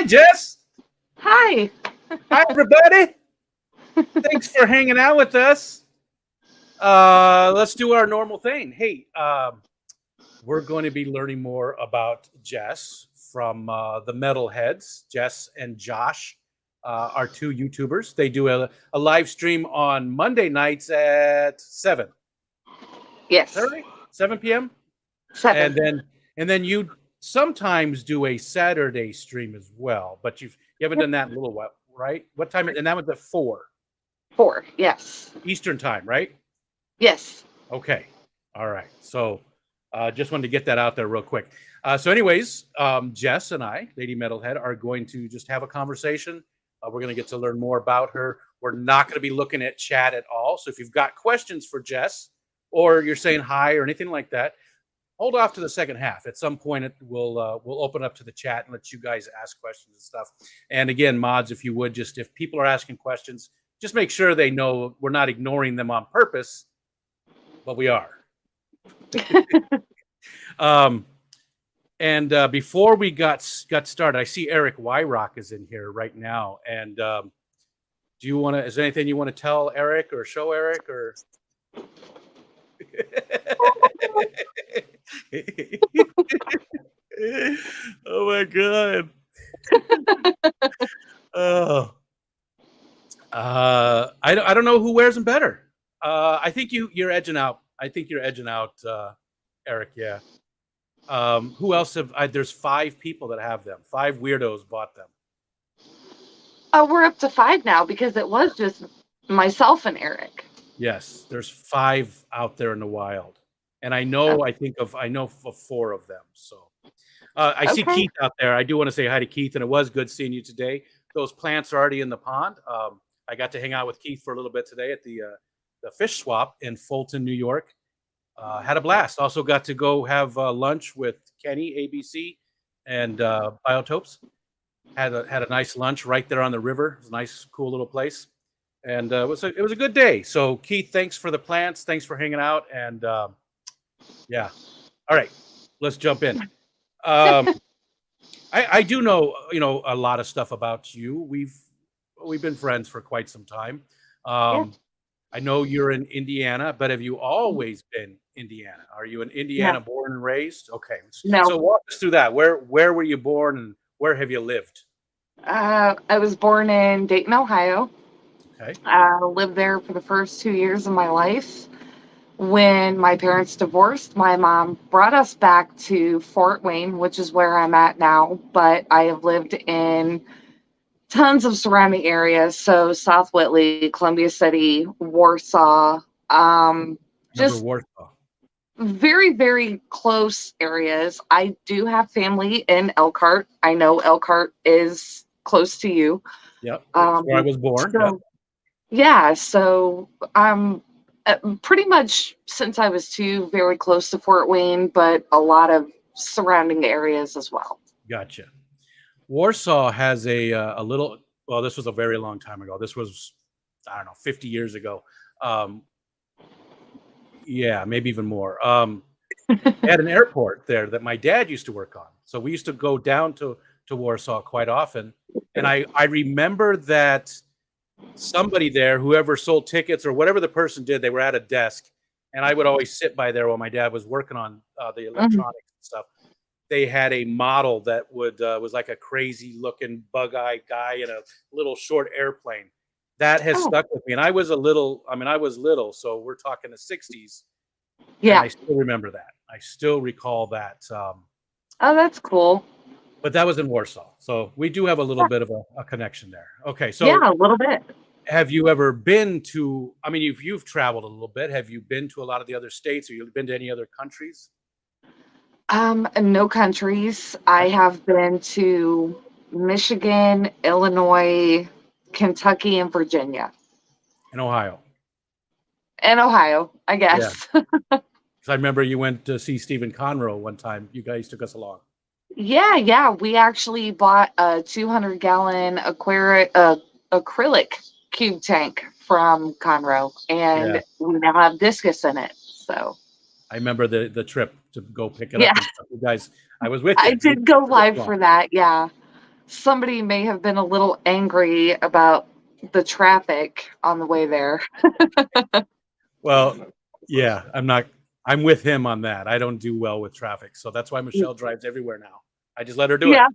Hi, Jess. Hi. Hi, everybody. Thanks for hanging out with us. Let's do our normal thing. Hey, we're going to be learning more about Jess from the Metalheads. Jess and Josh are two YouTubers. They do a live stream on Monday nights at 7. Is that Yes. right? 7 p.m. 7. And then you sometimes do a Saturday stream as well, but you haven't done that in a little while, right? What time? And that was at 4 4. Yes. Eastern time, right? Yes. Okay. All right. So just wanted to get that out there real quick. So anyways, Jess and I, Lady Metalhead, are going to just have a conversation. We're going to get to learn more about her. We're not going to be looking at chat at all. So if you've got questions for Jess or you're saying hi or anything like that, hold off to the second half. At some point, we'll open up to the chat and let you guys ask questions and stuff. And again, mods, if you would, just if people are asking questions, just make sure they know we're not ignoring them on purpose, but we are. And before we got started, I see Eric Wyrock is in here right now. And do you want to? Is there anything you want to tell Eric or show Eric or? Oh my god. Oh. I don't know who wears them better. I think you're edging out. I think you're edging out, Eric. Yeah. Who else there's 5 people that have them. 5 weirdos bought them. We're up to 5 now because it was just myself and Eric. Yes, there's 5 out there in the wild, and I know of 4 of them. So I see Keith out there. I do want to say hi to Keith, and it was good seeing you today. Those plants are already in the pond. I got to hang out with Keith for a little bit today at the fish swap in Fulton, New York. Had a blast. Also got to go have lunch with Kenny, ABC, and Biotopes. Had a nice lunch right there on the river. It was a nice, cool little place, and it was a good day. So Keith, thanks for the plants. Thanks for hanging out, and yeah. All right, let's jump in. I do know a lot of stuff about you. We've been friends for quite some time. I know you're in Indiana, but have you always been Indiana? Are you in Indiana born and raised? Okay. No. So walk us through that. Where were you born and where have you lived? I was born in Dayton, Ohio. Okay. I lived there for the first 2 years of my life. When my parents divorced, my mom brought us back to Fort Wayne, which is where I'm at now, but I have lived in tons of surrounding areas. So South Whitley, Columbia City, Warsaw, just Warsaw. Very, very close areas. I do have family in Elkhart. I know Elkhart is close to you. Yep, that's where I was born. So, yeah, so I'm pretty much since I was 2, very close to Fort Wayne, but a lot of surrounding areas as well. Gotcha. Warsaw has a little. Well, this was a very long time ago. This was, I don't know, 50 years ago. Yeah, maybe even more. They had an airport there that my dad used to work on. So we used to go down to Warsaw quite often. And I remember that somebody there, whoever sold tickets or whatever the person did, they were at a desk. And I would always sit by there while my dad was working on the electronics and stuff. They had a model that was like a crazy looking bug-eyed guy in a little short airplane. That has stuck with me. And I was little, so we're talking the 60s. Yeah. And I still remember that. I still recall that. Oh, that's cool. But that was in Warsaw. So we do have a little bit of a connection there. Okay. So yeah, a little bit. Have you ever been to, you've traveled a little bit. Have you been to a lot of the other states or you've been to any other countries? No countries. I have been to Michigan, Illinois, Kentucky, and Virginia. And Ohio. And Ohio, I guess. Yeah. I remember you went to see Stephen Conroe one time. You guys took us along. Yeah. We actually bought a 200-gallon acrylic cube tank from Conroe, and we now have discus in it. So I remember the trip to go pick it up. And stuff. You guys, I was with you. I did go live for that. Yeah. somebody may have been a little angry about the traffic on the way there. Well, yeah, I'm with him on that. I don't do well with traffic. So that's why Michelle drives everywhere now. I just let her do it. Yeah,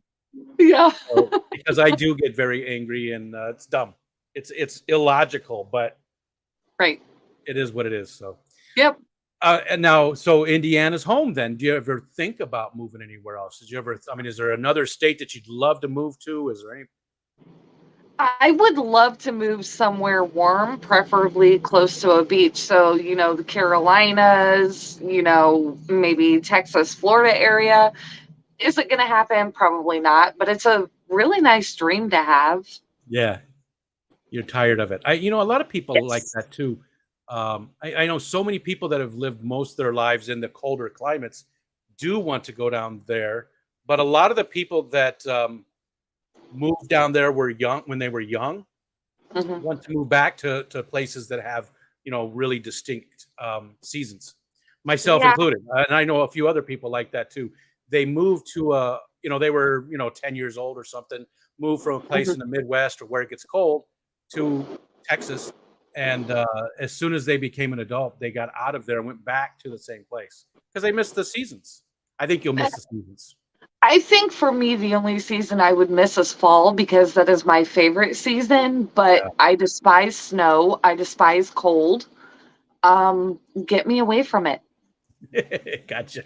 yeah, So, because I do get very angry and it's dumb. It's illogical, but right. it is what it is. So, Yep. and now, so Indiana's home. Then, do you ever think about moving anywhere else? Did you ever? I mean, is there another state that you'd love to move to? Is there any? I would love to move somewhere warm, preferably close to a beach. So, the Carolinas, maybe Texas, Florida area. Is it going to happen? Probably not, but it's a really nice dream to have. Yeah, you're tired of it. A lot of people like Yes. that too. I know so many people that have lived most of their lives in the colder climates do want to go down there, but a lot of the people that moved down there were young when they were young, Hmm. want to move back to places that have really distinct seasons, myself Yeah. included. And I know a few other people like that too. They moved to they were 10 years old or something, moved from a place in Hmm. the Midwest or where it gets cold to Texas, and as soon as they became an adult, they got out of there and went back to the same place because they missed the seasons. I think you'll miss the seasons. I think for me, the only season I would miss is fall because that is my favorite season, but I despise snow. I despise cold. Get me away from it. Yeah. Gotcha.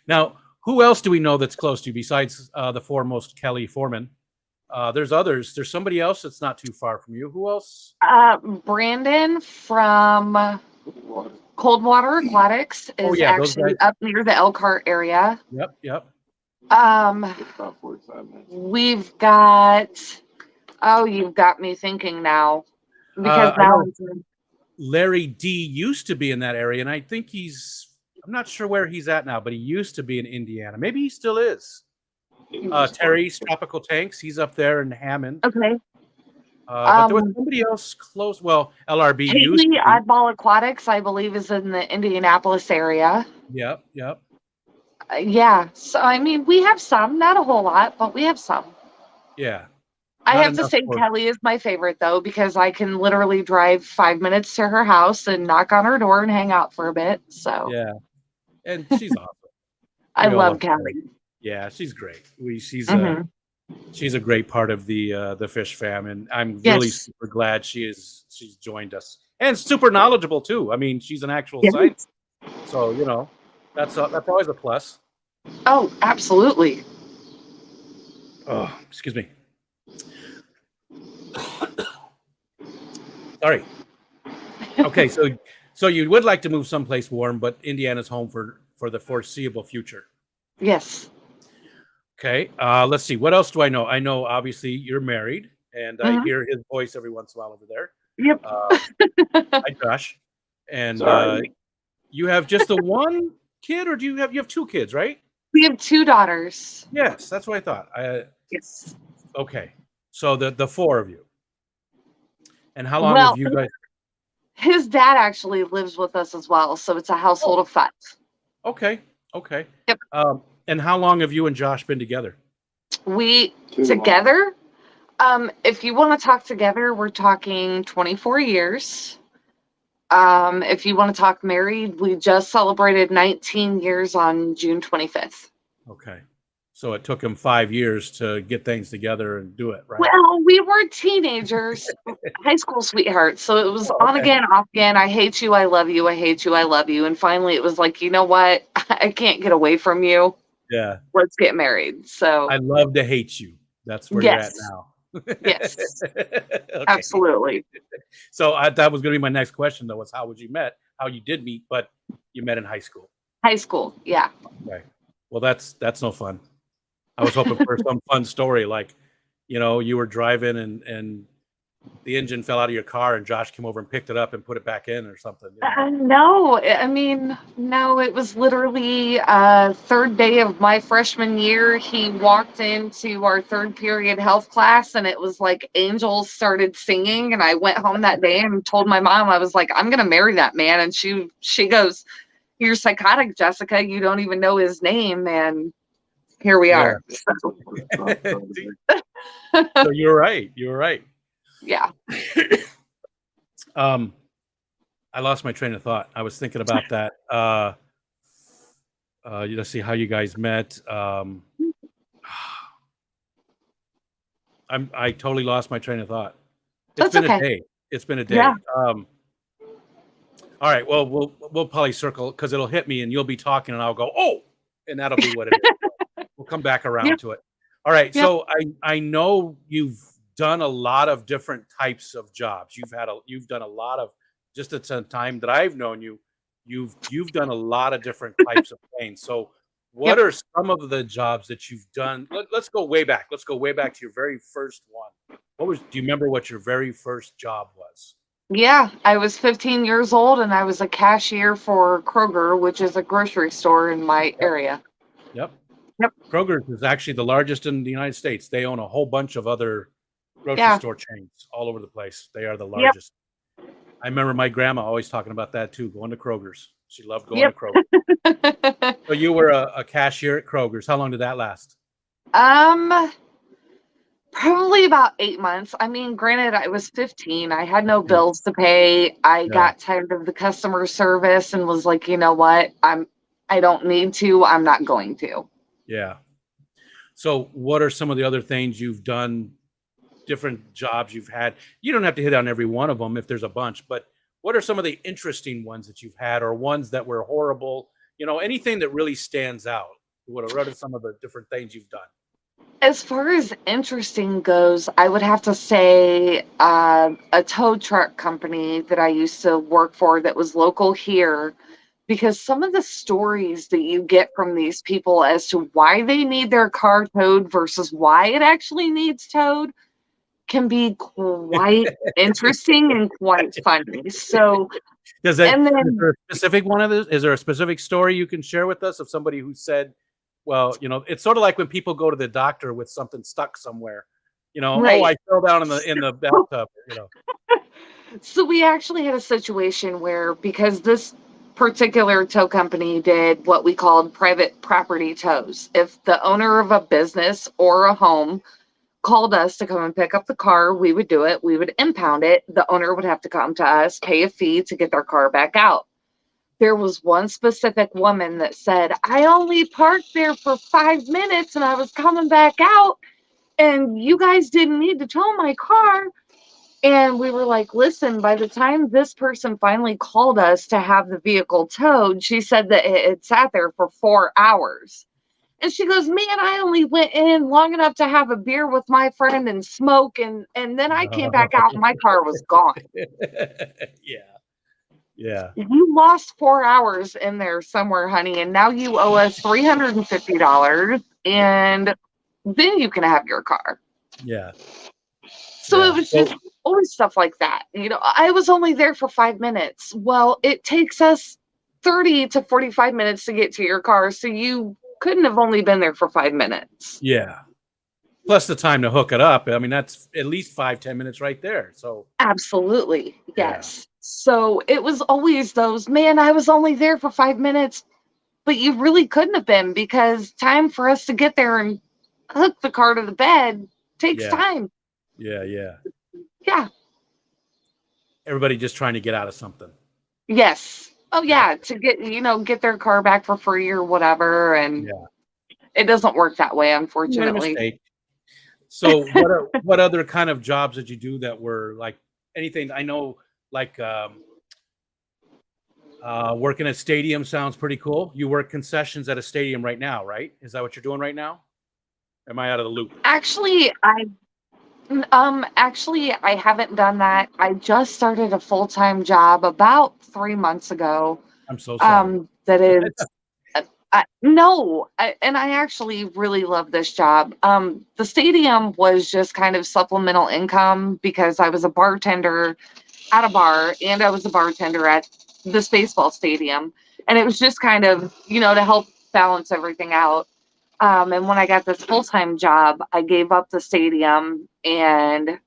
Now, who else do we know that's close to you besides the foremost Kelly Foreman? There's others. There's somebody else that's not too far from you. Who else? Brandon from Coldwater Aquatics Oh is yeah, those actually guys. up near the Elkhart area. Yep, yep. Um, we've got, oh, you've got me thinking now because I now know Larry D used to be in that area, and I think I'm not sure where he's at now, but he used to be in Indiana. Maybe he still is. Terry's Tropical Tanks, he's up there in Hammond. okay. But there was Um, somebody else close. Well, LRB used Haley to be. Oddball Aquatics, I believe, is in the Indianapolis area. Yep, yep. Yeah, so I mean, we have some, not a whole lot, but we have some. Yeah. I Not have to enough say, for Kelly is my favorite though, because I can literally drive 5 minutes to her house and knock on her door and hang out for a bit. So yeah. And she's awesome. I We all love love Kelly. Kelly. Yeah, she's great. Hmm. She's a great part of the fish fam, and I'm really Yes. super glad she's joined us, and super knowledgeable too. I mean, she's an actual Yes. scientist, so that's always a plus. Oh, absolutely. Oh, excuse me. Sorry. Okay, so you would like to move someplace warm, but Indiana's home for the foreseeable future. Yes. Okay, let's see. What else do I know? I know obviously you're married, and I Hmm. hear his voice every once in a while over there. Yep. Hi, Josh. And Sorry. you have just the one kid, or do you have two kids, right? We have two daughters. Yes, that's what I thought. Yes. Okay, so the four of you. And how long have Well, you guys? his dad actually lives with us as well, so it's a household Oh, of five. okay, okay. Yep. And how long have you and Josh been together? We Too long. together, if you want to talk together, we're talking 24 years. If you want to talk married, we just celebrated 19 years on June 25th. Okay, so it took him 5 years to get things together and do it, right? Well, we were teenagers, high school sweethearts. So it was Oh, on okay. again, off again. I hate you. I love you. I hate you. I love you. And finally, it was like, you know what? I can't get away from you. Yeah, Let's get married. So, I love to hate you. That's where you're at yes, now. yes, Okay. absolutely. So that was going to be my next question, though, was how would you met? How you did meet, but you met in high school. High school. Yeah. Okay. Well, that's no fun. I was hoping for some fun story, like, you were driving and the engine fell out of your car, and Josh came over and picked it up and put it back in, or something. No, I mean, no, it was literally third day of my freshman year. He walked into our third period health class and it was like angels started singing. And I went home that day and told my mom, I was like, I'm gonna marry that man. And she goes, "You're psychotic, Jessica. You don't even know his name." And here we Yeah. are. So, So you're right. You're right. yeah. Um, I lost my train of thought. I was thinking about that. Let's see how you guys met. I totally lost my train of thought. It's That's been a okay. day. It's been a Yeah. day. All right. Well, we'll probably circle because it'll hit me, and you'll be talking, and I'll go, oh, and that'll be what it is. We'll come back Yeah. around to it. All right. Yeah. So I know you've done a lot of different types of jobs. You've done a lot of just at the time that I've known you. You've done a lot of different types of things. So what Yep. are some of the jobs that you've done? Let's go way back. Let's go way back to your very first one. Do you remember what your very first job was? Yeah. I was 15 years old and I was a cashier for Kroger, which is a grocery store in my Yep. area. Yep. Yep. Kroger's is actually the largest in the United States. They own a whole bunch of other grocery Yeah. store chains all over the place. They are the Yep. largest. I remember my grandma always talking about that too, going to Kroger's. She loved going to Yep. Kroger. So you were a cashier at Kroger's. How long did that last? um, Probably about 8 months. I mean, granted, I was 15. I had no Yeah. bills to pay. I Yeah. got tired of the customer service and was like, you know what? I don't need to. I'm not going to. Yeah. So what are some of the other things you've done, different jobs you've had? You don't have to hit on every one of them if there's a bunch, but what are some of the interesting ones that you've had or ones that were horrible? Anything that really stands out. What are some of the different things you've done? As far as interesting goes, I would have to say a tow truck company that I used to work for that was local here, because some of the stories that you get from these people as to why they need their car towed versus why it actually needs towed can be quite interesting and quite funny. So, and Is then, there a specific one of those? Is there a specific story you can share with us of somebody who said, well, it's sort of like when people go to the doctor with something stuck somewhere, oh, right. I fell down in the bathtub. So we actually had a situation where, because this particular tow company did what we called private property tows. If the owner of a business or a home called us to come and pick up the car, we would do it. We would impound it. The owner would have to come to us, pay a fee to get their car back out. There was one specific woman that said, I only parked there for 5 minutes and I was coming back out, and you guys didn't need to tow my car. And we were like, listen, by the time this person finally called us to have the vehicle towed, she said that it had sat there for 4 hours. And she goes, man, I only went in long enough to have a beer with my friend and smoke. And then I came back out and my car was gone. Yeah. Yeah. You lost 4 hours in there somewhere, honey. And now you owe us $350. And then you can have your car. Yeah. So it Yeah. was just So always stuff like that. I was only there for 5 minutes. Well, it takes us 30 to 45 minutes to get to your car. So you couldn't have only been there for 5 minutes. yeah. Plus the time to hook it up. I mean, that's at least 5-10 minutes right there. So Absolutely. yeah. Yes. So it was always those, man, I was only there for 5 minutes, but you really couldn't have been, because time for us to get there and hook the car to the bed takes Yeah. time. Yeah. Yeah. Yeah. Everybody just trying to get out of something. Yes. Oh Yeah. yeah, to get their car back for free or whatever, and Yeah. it doesn't work that way, You made a unfortunately. mistake. So what other kind of jobs did you do that were like anything? I know, like working at stadium sounds pretty cool. You work concessions at a stadium right now, right? Is that what you're doing right now? Am I out of the loop? Actually, I haven't done that. I just started a full-time job about 3 months ago. I'm so sorry. That is, no, and I actually really love this job. The stadium was just kind of supplemental income because I was a bartender at a bar and I was a bartender at this baseball stadium, and it was just kind of, to help balance everything out. And when I got this full-time job, I gave up the stadium, and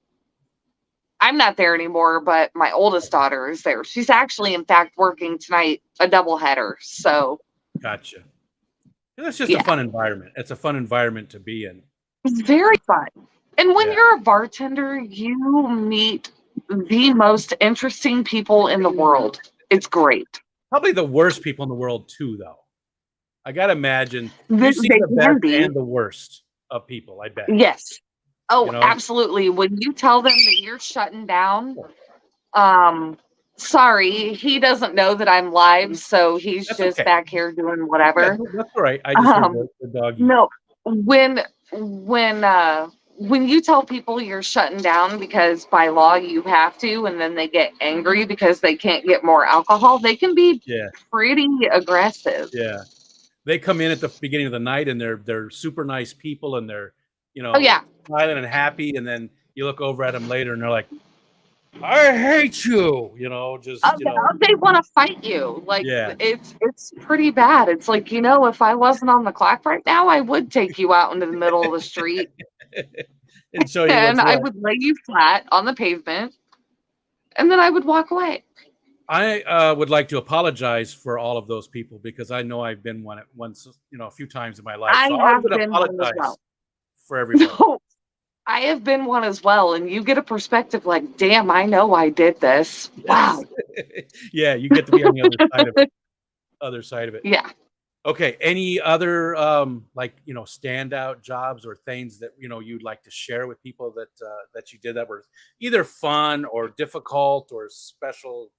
I'm not there anymore, but my oldest daughter is there. She's actually, in fact, working tonight, a doubleheader. So, Gotcha. It's just a Yeah, fun environment. It's a fun environment to be in. it's very fun. And when Yeah. you're a bartender, you meet the most interesting people in the world. It's great. Probably the worst people in the world too, though. I gotta imagine you've seen They the can best be. and the worst of people, I bet. Yes. You Oh, know? absolutely. When you tell them that you're shutting down, Sure. um, sorry, he doesn't know that I'm live, so he's That's just okay. back here doing Yeah, whatever. that's all right. I just heard Um, the doggy. no, when when uh when you tell people you're shutting down because by law you have to, and then they get angry because they can't get more alcohol, they can be Yeah, pretty aggressive. yeah. They come in at the beginning of the night and they're super nice people and they're, you Oh know, yeah. smiling and happy, and then you look over at them later and they're like, "I hate you," Oh, just, yeah, they want to fight you. Like yeah. it's pretty bad. It's like, if I wasn't on the clock right now, I would take you out into the middle of the street And show you and what's I what. would lay you flat on the pavement and then I would walk away. I would like to apologize for all of those people because I know I've been one at once, a few times in my life. I So I'm have going to been one as apologize well. for everybody. No, I have been one as well. And you get a perspective like, damn, I know I did this. Yes. Wow. Yeah, you get to be on the other side of it. Other side of it. Yeah. Okay. Any other like standout jobs or things that you'd like to share with people that you did that were either fun or difficult or special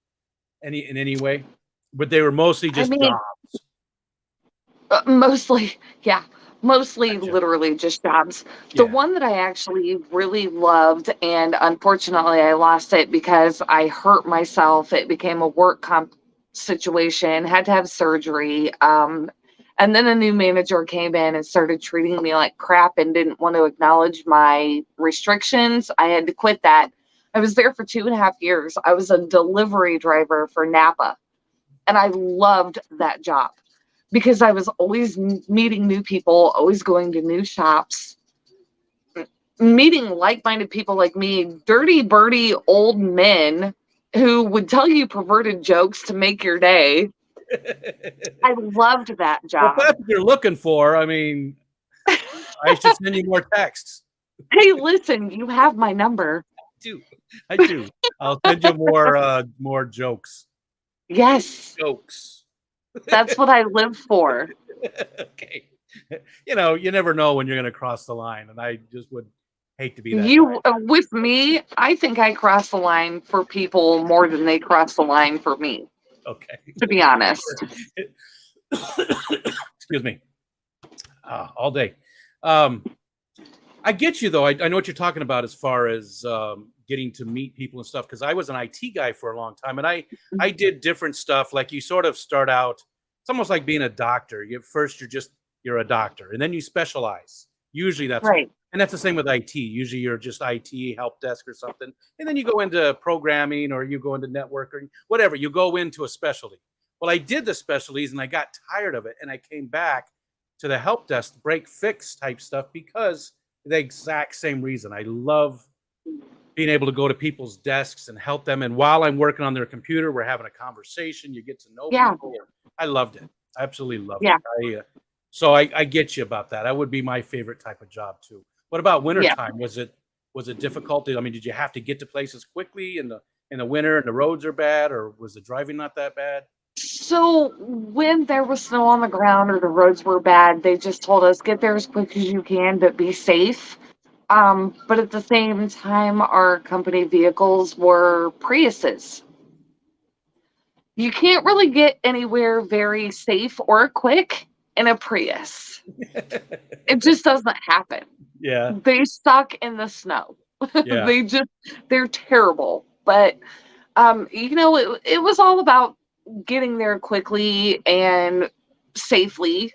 in any way? But they were mostly I just mean, jobs. mostly, yeah, mostly Gotcha. literally just jobs. The Yeah. one that I actually really loved, and unfortunately I lost it because I hurt myself. It became a work comp situation, had to have surgery. And then a new manager came in and started treating me like crap and didn't want to acknowledge my restrictions. I had to quit that. I was there for 2.5 years. I was a delivery driver for Napa, and I loved that job because I was always meeting new people, always going to new shops, meeting like minded people like me, dirty, birdy old men who would tell you perverted jokes to make your day. I loved that Well, if job. that's what you're looking for, I mean, I should send you more texts. Hey, listen, you have my number. Do I do? I'll send you more jokes. Yes, Jokes. that's what I live for. Okay. You never know when you're going to cross the line, and I just would hate to be that guy. With me, I think I cross the line for people more than they cross the line for me, Okay. to be honest. Excuse me. All day. Um, I get you though. I know what you're talking about as far as getting to meet people and stuff. Because I was an IT guy for a long time, and I did different stuff. Like you sort of start out. It's almost like being a doctor. First you're a doctor, and then you specialize. Usually Right. that's the same with IT. Usually you're just IT help desk or something, and then you go into programming or you go into networking, whatever. You go into a specialty. Well, I did the specialties and I got tired of it, and I came back to the help desk break fix type stuff because the exact same reason. I love being able to go to people's desks and help them. And while I'm working on their computer, we're having a conversation. You get to know Yeah. people. I loved it. I absolutely loved Yeah. it. So I get you about that. That would be my favorite type of job too. What about Yeah. wintertime? Was it difficult? I mean, did you have to get to places quickly in the winter and the roads are bad, or was the driving not that bad? So when there was snow on the ground or the roads were bad, they just told us get there as quick as you can, but be safe. But at the same time, our company vehicles were Priuses. You can't really get anywhere very safe or quick in a Prius. It just doesn't happen. Yeah, They suck in the snow. yeah, They're terrible. But it was all about getting there quickly and safely.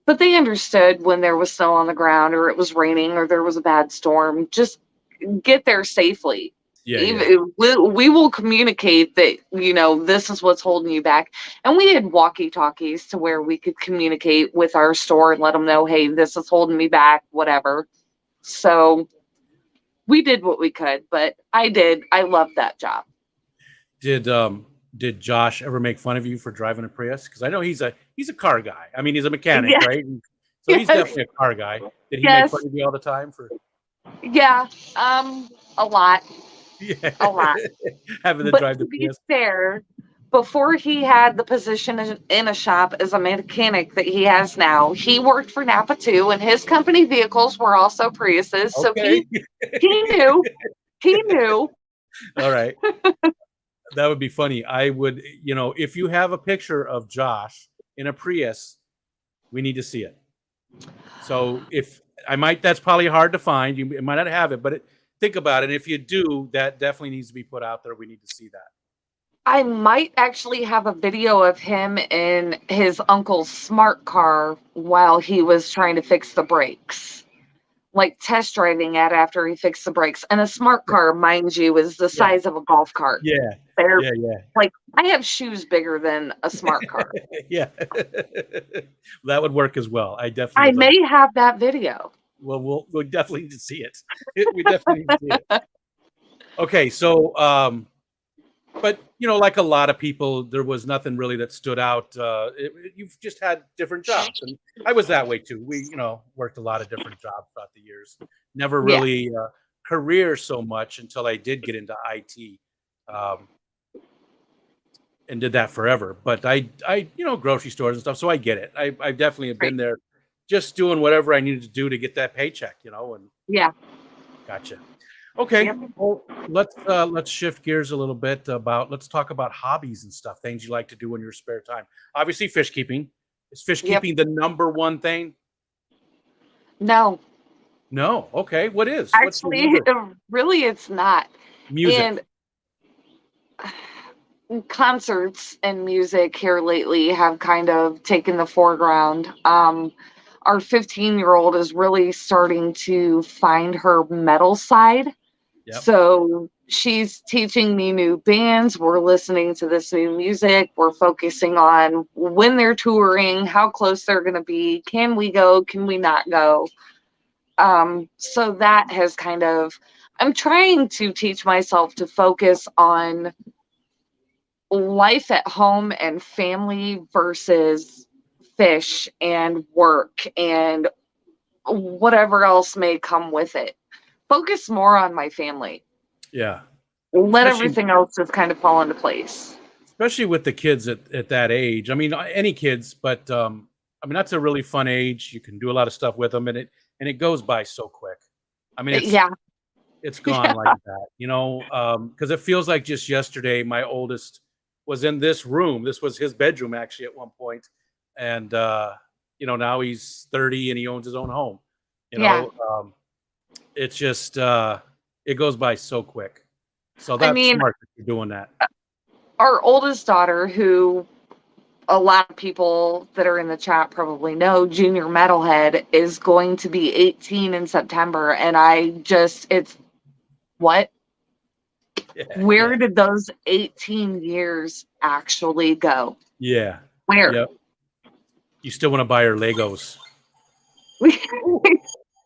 But they understood when there was snow on the ground or it was raining or there was a bad storm, just get there safely. yeah, yeah. Even, we will communicate that, this is what's holding you back. And we had walkie talkies to where we could communicate with our store and let them know, hey, this is holding me back, whatever. So we did what we could, but I did. I loved that job. Did Did Josh ever make fun of you for driving a Prius? Because I know he's a car guy. I mean, he's a mechanic, Yeah, right? So he's yes, definitely a car guy. Did he make fun yes, of you all the time for yeah, a lot, yeah a lot. having to But drive to the be Prius? fair, before he had the position in a shop as a mechanic that he has now, he worked for Napa too, and his company vehicles were also Priuses. So Okay, he knew, he knew. all right. That would be funny. I would, if you have a picture of Josh in a Prius, we need to see it. So if I might, that's probably hard to find. You might not have it, but think about it. If you do, that definitely needs to be put out there. We need to see that. I might actually have a video of him in his uncle's smart car while he was trying to fix the brakes, like test driving it after he fixed the brakes. And a smart car, mind you, is the Yeah, size of a golf cart. yeah, They're yeah, yeah, like, I have shoes bigger than a smart car. yeah. That would work as well. I definitely I would love. may have that video. Well, we'll definitely need to see it. We definitely need to see it. Okay, so but like a lot of people, there was nothing really that stood out. You've just had different jobs, and I was that way too. We worked a lot of different jobs throughout the years. Never Yeah, really career so much until I did get into IT, um, and did that forever. But I grocery stores and stuff, so I get it. I definitely have right. been there, just doing whatever I needed to do to get that paycheck. And Yeah. gotcha. Okay, Yep. well, let's shift gears a little bit let's talk about hobbies and stuff, things you like to do in your spare time. Obviously, fish keeping. Is fish Yep. keeping the number one thing? No, No. Okay, what is? What's your actually, number? really, it's not. Music. And concerts and music here lately have kind of taken the foreground. Our 15-year-old is really starting to find her metal side. Yep. So she's teaching me new bands. We're listening to this new music. We're focusing on when they're touring, how close they're going to be. Can we go? Can we not go? So that has I'm trying to teach myself to focus on life at home and family versus fish and work and whatever else may come with it. Focus more on my family. Yeah. Let Especially everything else just kind of fall into place. especially with the kids at that age. I mean, any kids, but I mean that's a really fun age. You can do a lot of stuff with them, and it goes by so quick. I mean, Yeah. it's gone like that, because it feels like just yesterday my oldest was in this room. This was his bedroom actually at one point, and now he's 30 and he owns his own home. You Yeah. know, it's just it goes by so quick. So I that's mean, smart that you're doing that. our oldest daughter, who a lot of people that are in the chat probably know, Junior Metalhead, is going to be 18 in September. And it's what? Yeah, Where yeah, did those 18 years actually go? yeah, Where? yep. You still want to buy her Legos?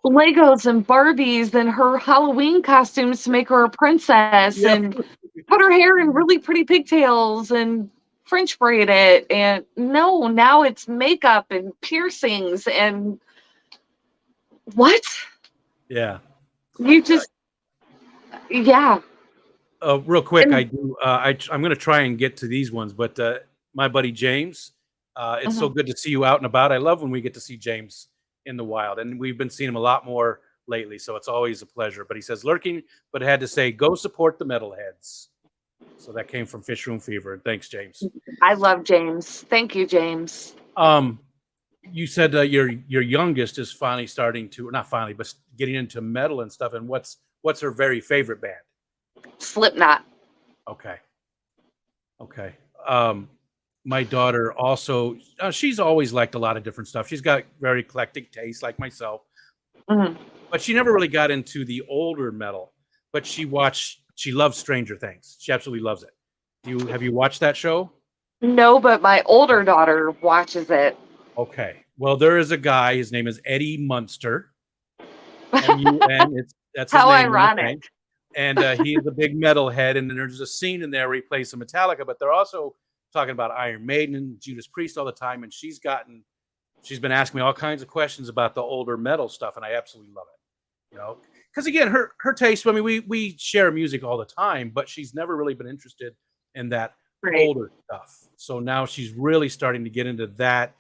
Legos and Barbies and her Halloween costumes to make her a princess Yep. and put her hair in really pretty pigtails and French braid it. And no, now it's makeup and piercings and what? Yeah. You just, yeah. Real quick, I And do. I'm going to try and get to these ones, but my buddy James, it's so mhm. good to see you out and about. I love when we get to see James in the wild, and we've been seeing him a lot more lately, so it's always a pleasure. But he says lurking, but had to say go support the metalheads. So that came from Fish Room Fever, and thanks, James. I love James. Thank you, James. Um, you said your youngest is finally starting to, not finally, but getting into metal and stuff. And what's her very favorite band? Slipknot. Okay. Okay. My daughter also, she's always liked a lot of different stuff. She's got very eclectic taste, like myself, Mhm. but she never really got into the older metal. But she loves Stranger Things. She absolutely loves it. Have you watched that show? No, but my Okay. older daughter watches it. Okay. Well, there is a guy. His name is Eddie Munster. Mun. That's his How name. ironic. and he's a big metalhead. And then there's a scene in there where he plays some Metallica, but they're also talking about Iron Maiden and Judas Priest all the time. And she's been asking me all kinds of questions about the older metal stuff, and I absolutely love it. Because again, her taste. I mean, we share music all the time, but she's never really been interested in that Right. older stuff. So now she's really starting to get into that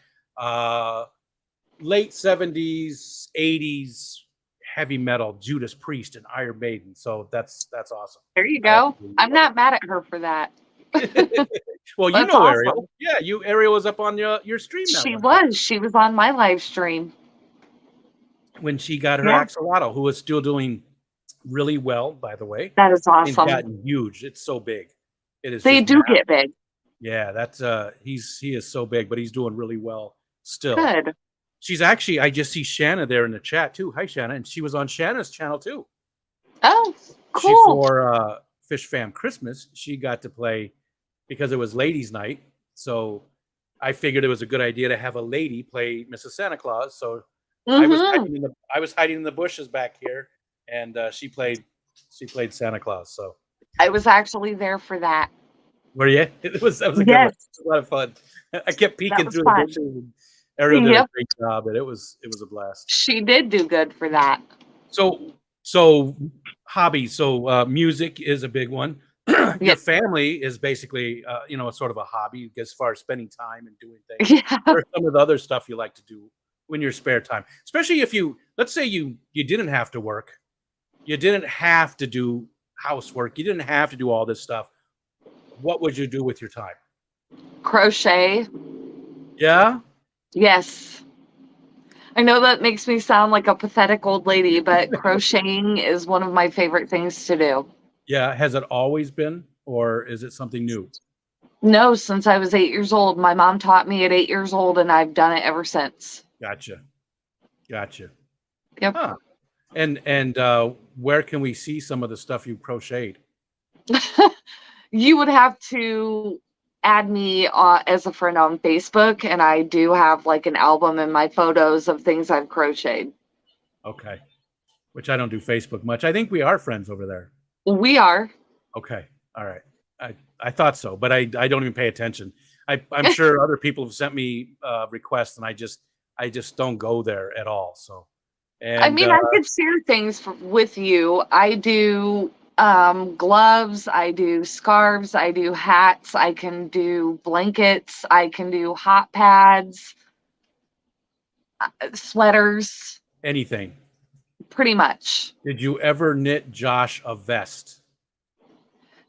late 70s, 80s heavy metal, Judas Priest and Iron Maiden. So that's awesome. There you go. I'm not mad at her for that. Well, you That's know awesome. Ariel. Yeah, Ariel was up on your stream that She one time was. She was on my live stream. when she got her Yeah. axolotl, who is still doing really well, by the way. That is It's awesome. gotten huge. It's so big. It is. They just do massive. get big. Yeah, that's he is so big, but he's doing really well still. Good. She's actually, I just see Shanna there in the chat too. Hi, Shanna, and she was on Shanna's channel too. Oh, She cool. for Fish Fam Christmas, she got to play because it was ladies' night. So I figured it was a good idea to have a lady play Mrs. Santa Claus. So I was hiding in the bushes back here, and she played Santa Claus. So I was actually there for that. were you? That was a good one. It was a lot of fun. I kept peeking through the bushes. And Ariel did a great job, and it was a blast. She did do good for that. So hobbies. So music is a big one. Your family is basically, sort of a hobby as far as spending time and doing things. Yeah. Or some of the other stuff you like to do when your spare time, especially if let's say you didn't have to work, you didn't have to do housework, you didn't have to do all this stuff. What would you do with your time? Crochet. Yeah. Yes. I know that makes me sound like a pathetic old lady, but crocheting is one of my favorite things to do. Yeah. Has it always been, or is it something new? No, since I was 8 years old. My mom taught me at 8 years old, and I've done it ever since. Gotcha. Yep. Huh. And where can we see some of the stuff you crocheted? You would have to add me as a friend on Facebook, and I do have like an album in my photos of things I've crocheted. Okay. Which I don't do Facebook much. I think we are friends over there. We are. Okay. All right. I thought so, but I don't even pay attention. I'm sure other people have sent me requests, and I just don't go there at all. So, and I mean, I could share things with you. I do gloves, I do scarves, I do hats, I can do blankets, I can do hot pads, sweaters. Anything. Pretty much. Did you ever knit Josh a vest?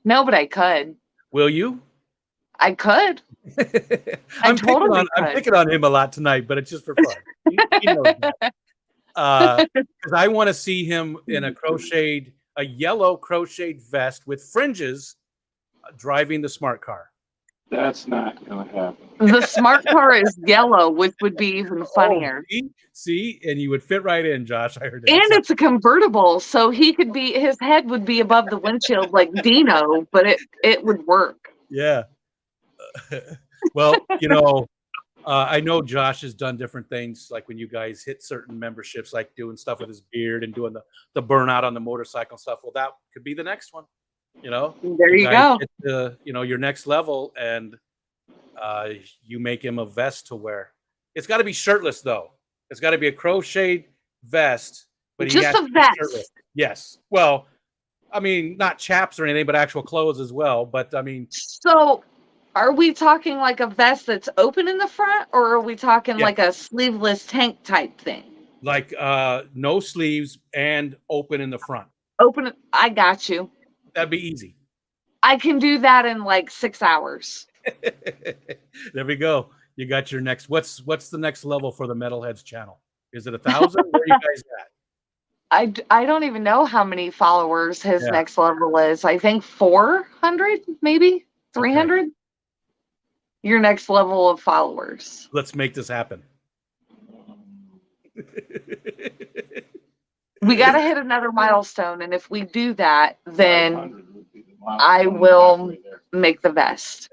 No, but I could. Will you? I could. I'm picking on him a lot tonight, but it's just for fun. He knows that. Because I want to see him in a yellow crocheted vest with fringes, driving the smart car. That's not going to happen. The smart car is yellow, which would be even funnier. Oh, see, and you would fit right in, Josh. I heard it. And it's a convertible, so his head would be above the windshield like Dino, but it would work. Yeah. Well, I know Josh has done different things, like when you guys hit certain memberships, like doing stuff with his beard and doing the burnout on the motorcycle stuff. Well, that could be the next one. There you go. Get to, your next level, and you make him a vest to wear. It's got to be shirtless, though. It's got to be a crocheted vest, but just a vest. Shirtless. Yes. Well, I mean, not chaps or anything, but actual clothes as well. But I mean, so are we talking like a vest that's open in the front, or are we talking like a sleeveless tank type thing? Like no sleeves and open in the front. Open. I got you. That'd be easy. I can do that in like 6 hours. There we go. You got your next. What's the next level for the Metalheads channel? Is it 1,000? Where are you guys at? I don't even know how many followers his next level is. I think 400, maybe 300. Okay. Your next level of followers. Let's make this happen. We got to hit another milestone, and if we do that, then I will make the vest.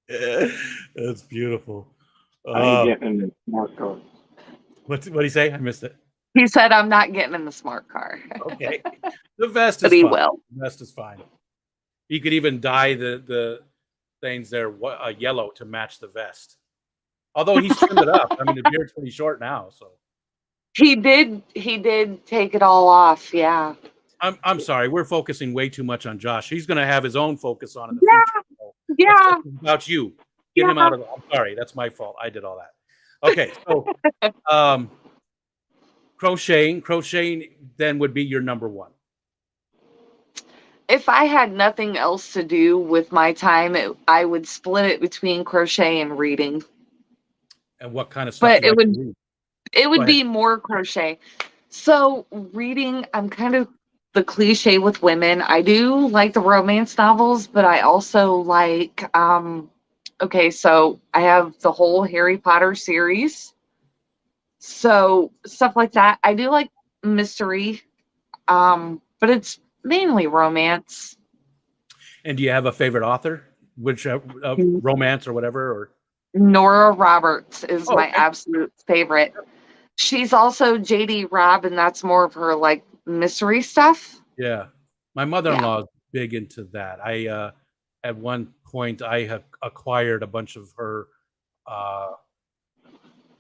That's beautiful. I ain't getting the smart card. What did he say? I missed it. He said, I'm not getting in the smart car. Okay. The vest But is he fine. will. The vest is fine. You could even dye the things there yellow to match the vest. Although he's trimmed it up. I mean, the beard's pretty short now, so. He did take it all off, yeah. I'm sorry. We're focusing way too much on Josh. He's going to have his own focus on in the Yeah, future. So yeah, it's about you. Get him yeah. out of. I'm sorry. That's my fault. I did all that. Okay, so crocheting then would be your number one. If I had nothing else to do with my time, I would split it between crochet and reading. And what kind of stuff But do you like to read? it Go would ahead. be more crochet. So reading, I'm kind of the cliche with women. I do like the romance novels, but I also like okay, so I have the whole Harry Potter series. So stuff like that. I do like mystery, but it's mainly romance. And do you have a favorite author? Which romance or whatever? Or Nora Roberts is my okay. absolute favorite. She's also JD Robb, and that's more of her like mystery stuff. Yeah, my mother-in-law is big into that. I at one point I have acquired a bunch of her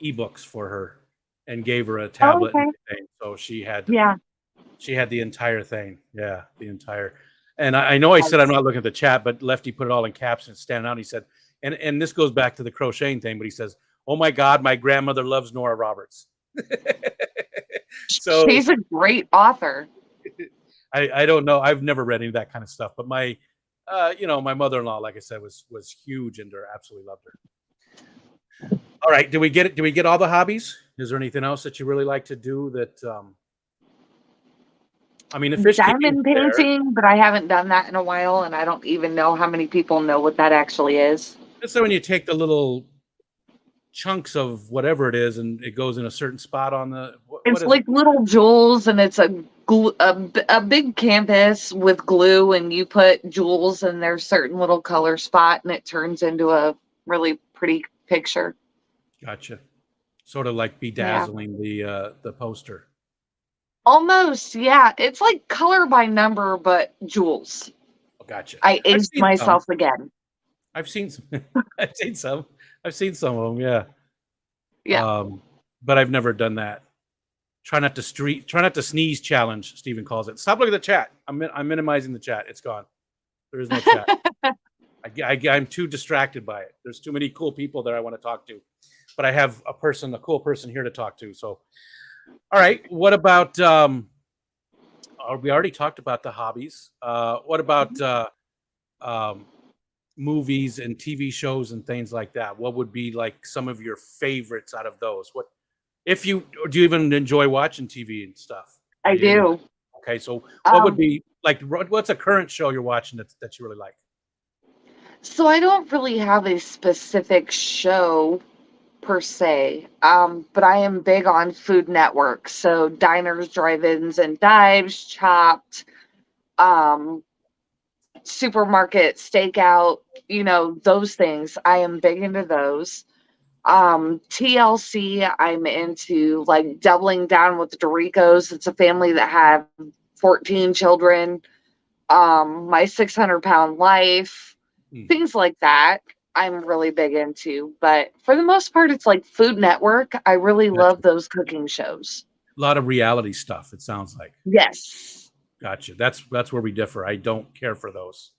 ebooks for her and gave her a tablet and everything. So she had the entire thing. Yeah, the entire. And I know I said I'm not looking at the chat, but Lefty put it all in caps and standing out. He said, and this goes back to the crocheting thing, but he says, "Oh my God, my grandmother loves Nora Roberts." So she's a great author. I don't know. I've never read any of that kind of stuff, but my my mother-in-law, like I said, was huge into her. Absolutely loved her. All right, do we get it? Do we get all the hobbies? Is there anything else that you really like to do that? I mean, the fish Diamond painting, but I haven't done that in a while, and I don't even know how many people know what that actually is. So when you take the little chunks of whatever it is, and it goes in a certain spot on the. It's like little jewels, and it's a big canvas with glue, and you put jewels in their certain little color spot, and it turns into a really pretty picture. Gotcha. Sort of like bedazzling the poster. Almost, yeah. It's like color by number, but jewels. Oh, gotcha. I aged myself again. I've seen some. I've seen some. I've seen some of them. Yeah. Yeah. But I've never done that. Try not to sneeze challenge. Stephen calls it. Stop looking at the chat. I'm minimizing the chat. It's gone. There is no chat. I'm too distracted by it. There's too many cool people that I want to talk to, but I have a cool person here to talk to. So, all right. What about? We already talked about the hobbies. What about movies and TV shows and things like that? What would be like some of your favorites out of those? What do you even enjoy watching TV and stuff? I do. Okay, so what would be like? What's a current show you're watching that you really like? So I don't really have a specific show per se, but I am big on Food Network. So diners, drive-ins, and dives, Chopped, supermarket, stakeout, those things. I am big into those. TLC, I'm into like Doubling Down with the Doricos. It's a family that have 14 children. My 600-pound life, things like that. I'm really big into, but for the most part, it's like Food Network. I really love those cooking shows. A lot of reality stuff. It sounds like. Yes. Gotcha. That's where we differ. I don't care for those,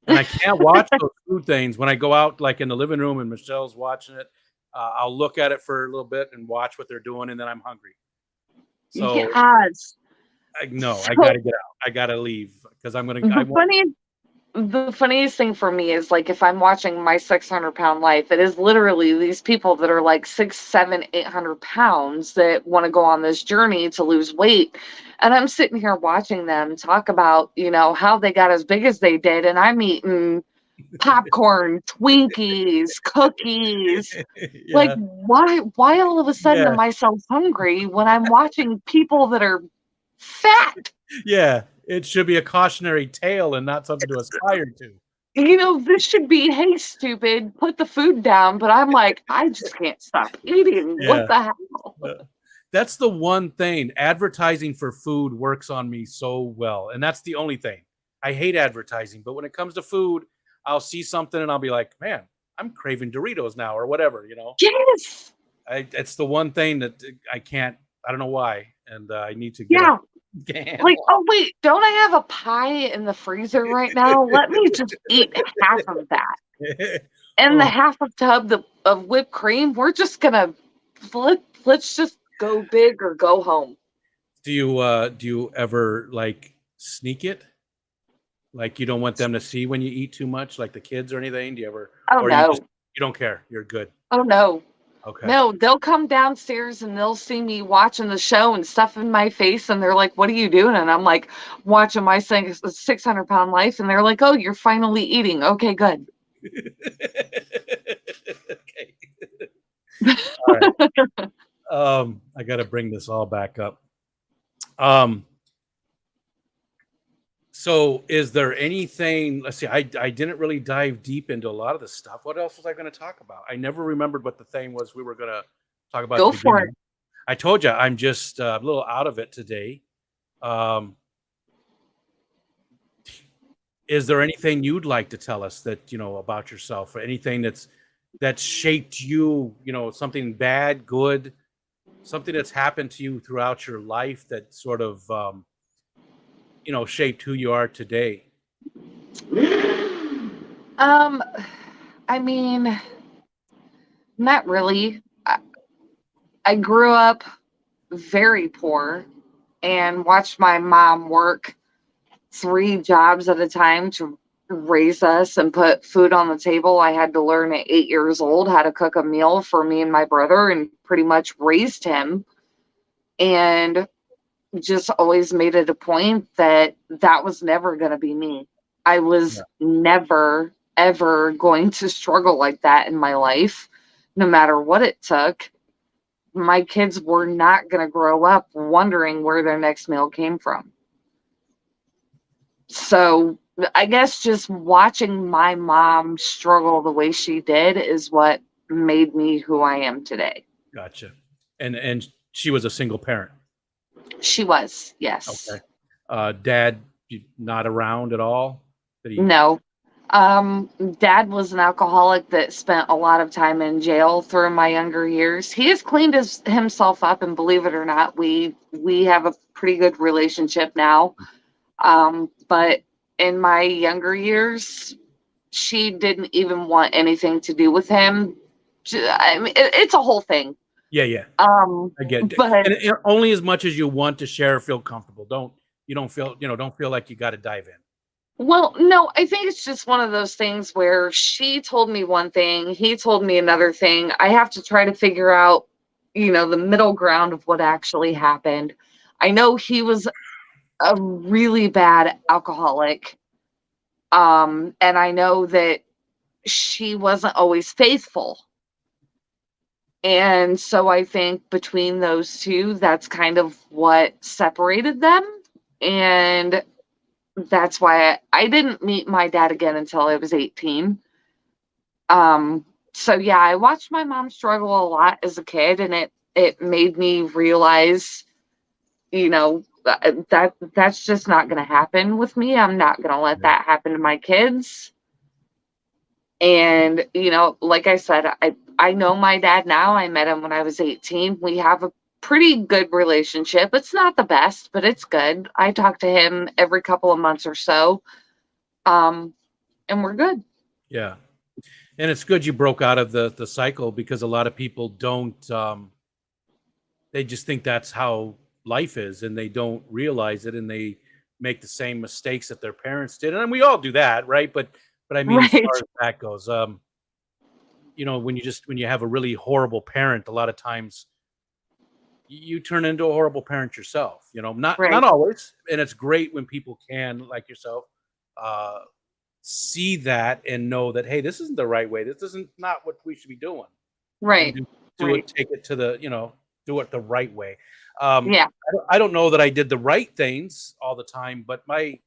and I can't watch those food things when I go out, like in the living room, and Michelle's watching it. I'll look at it for a little bit and watch what they're doing, and then I'm hungry. So yes. I gotta get out. I gotta leave because I'm gonna. The funniest thing for me is like if I'm watching My 600-Pound Life, it is literally these people that are like 6, 7, 800 pounds that want to go on this journey to lose weight. And I'm sitting here watching them talk about, how they got as big as they did. And I'm eating popcorn, Twinkies, cookies. Yeah. Like, why all of a sudden am I so hungry when I'm watching people that are fat? Yeah. It should be a cautionary tale and not something to aspire to. This should be, hey, stupid, put the food down. But I'm like, I just can't stop eating. Yeah. What the hell? That's the one thing. Advertising for food works on me so well, and that's the only thing. I hate advertising, but when it comes to food, I'll see something and I'll be like, "Man, I'm craving Doritos now," or whatever. Yes. It's the one thing that I can't. I don't know why, and I need to get a Yeah. Like, handle oh wait, don't I have a pie in the freezer right now? Let me just eat half of that. on it. And the Oh, half a tub of whipped cream, we're just gonna let's just go big or go home. do you ever like sneak it? Like you don't want them to see when you eat too much, like the kids or anything? Do you ever, Oh or you no. don't care? You're good. Oh no. Okay. No, they'll come downstairs and they'll see me watching the show and stuff in my face, and they're like, "What are you doing?" And I'm like, "Watching my 600-pound life." And they're like, "Oh, you're finally eating. Okay, good." Okay. All right. I got to bring this all back up. So is there anything, let's see, I didn't really dive deep into a lot of this stuff. What else was I going to talk about? I never remembered what the thing was we were going to talk about at Go the for it. beginning. I told you I'm just a little out of it today. Um, is there anything you'd like to tell us that, about yourself, or anything that's shaped you, something bad, good, something that's happened to you throughout your life that sort of, shaped who you are today? Um, I mean, not really. I grew up very poor and watched my mom work 3 jobs at a time to raise us and put food on the table. I had to learn at 8 years old how to cook a meal for me and my brother and pretty much raised him. And just always made it a point that that was never going to be me. I was Yeah. never, ever going to struggle like that in my life, no matter what it took. My kids were not going to grow up wondering where their next meal came from. So I guess just watching my mom struggle the way she did is what made me who I am today. Gotcha. And she was a single parent. She was, Okay. yes. Dad not around at all? Did he? No. Dad was an alcoholic that spent a lot of time in jail through my younger years. He has cleaned himself up, and believe it or not, we have a pretty good relationship now. But in my younger years, she didn't even want anything to do with him. I mean, it's a whole thing. Yeah, yeah. I get it. But And only as much as you want to share, feel comfortable. Don't feel like you got to dive in. well, no, I think it's just one of those things where she told me one thing, he told me another thing. I have to try to figure out, the middle ground of what actually happened. I know he was a really bad alcoholic. And I know that she wasn't always faithful. And so I think between those two, that's kind of what separated them. And that's why I didn't meet my dad again until I was 18. So yeah, I watched my mom struggle a lot as a kid, and it made me realize, that's just not going to happen with me. I'm not going to let Yeah. that happen to my kids. And like I said, I know my dad now. I met him when I was 18. We have a pretty good relationship. It's not the best, but it's good. I talk to him every couple of months or so. And we're good. Yeah. And it's good you broke out of the cycle, because a lot of people don't, they just think that's how life is, and they don't realize it, and they make the same mistakes that their parents did. And we all do that, right? But I mean, as Right. far as that goes, when you have a really horrible parent, a lot of times you turn into a horrible parent yourself. Not Right. always, and it's great when people can, like yourself, uh, see that and know that, hey, this isn't the right way. This isn't not what we should be doing, and Right. do Right. it, take it to the, do it the right way. Um, Yeah. I don't know that I did the right things all the time, but my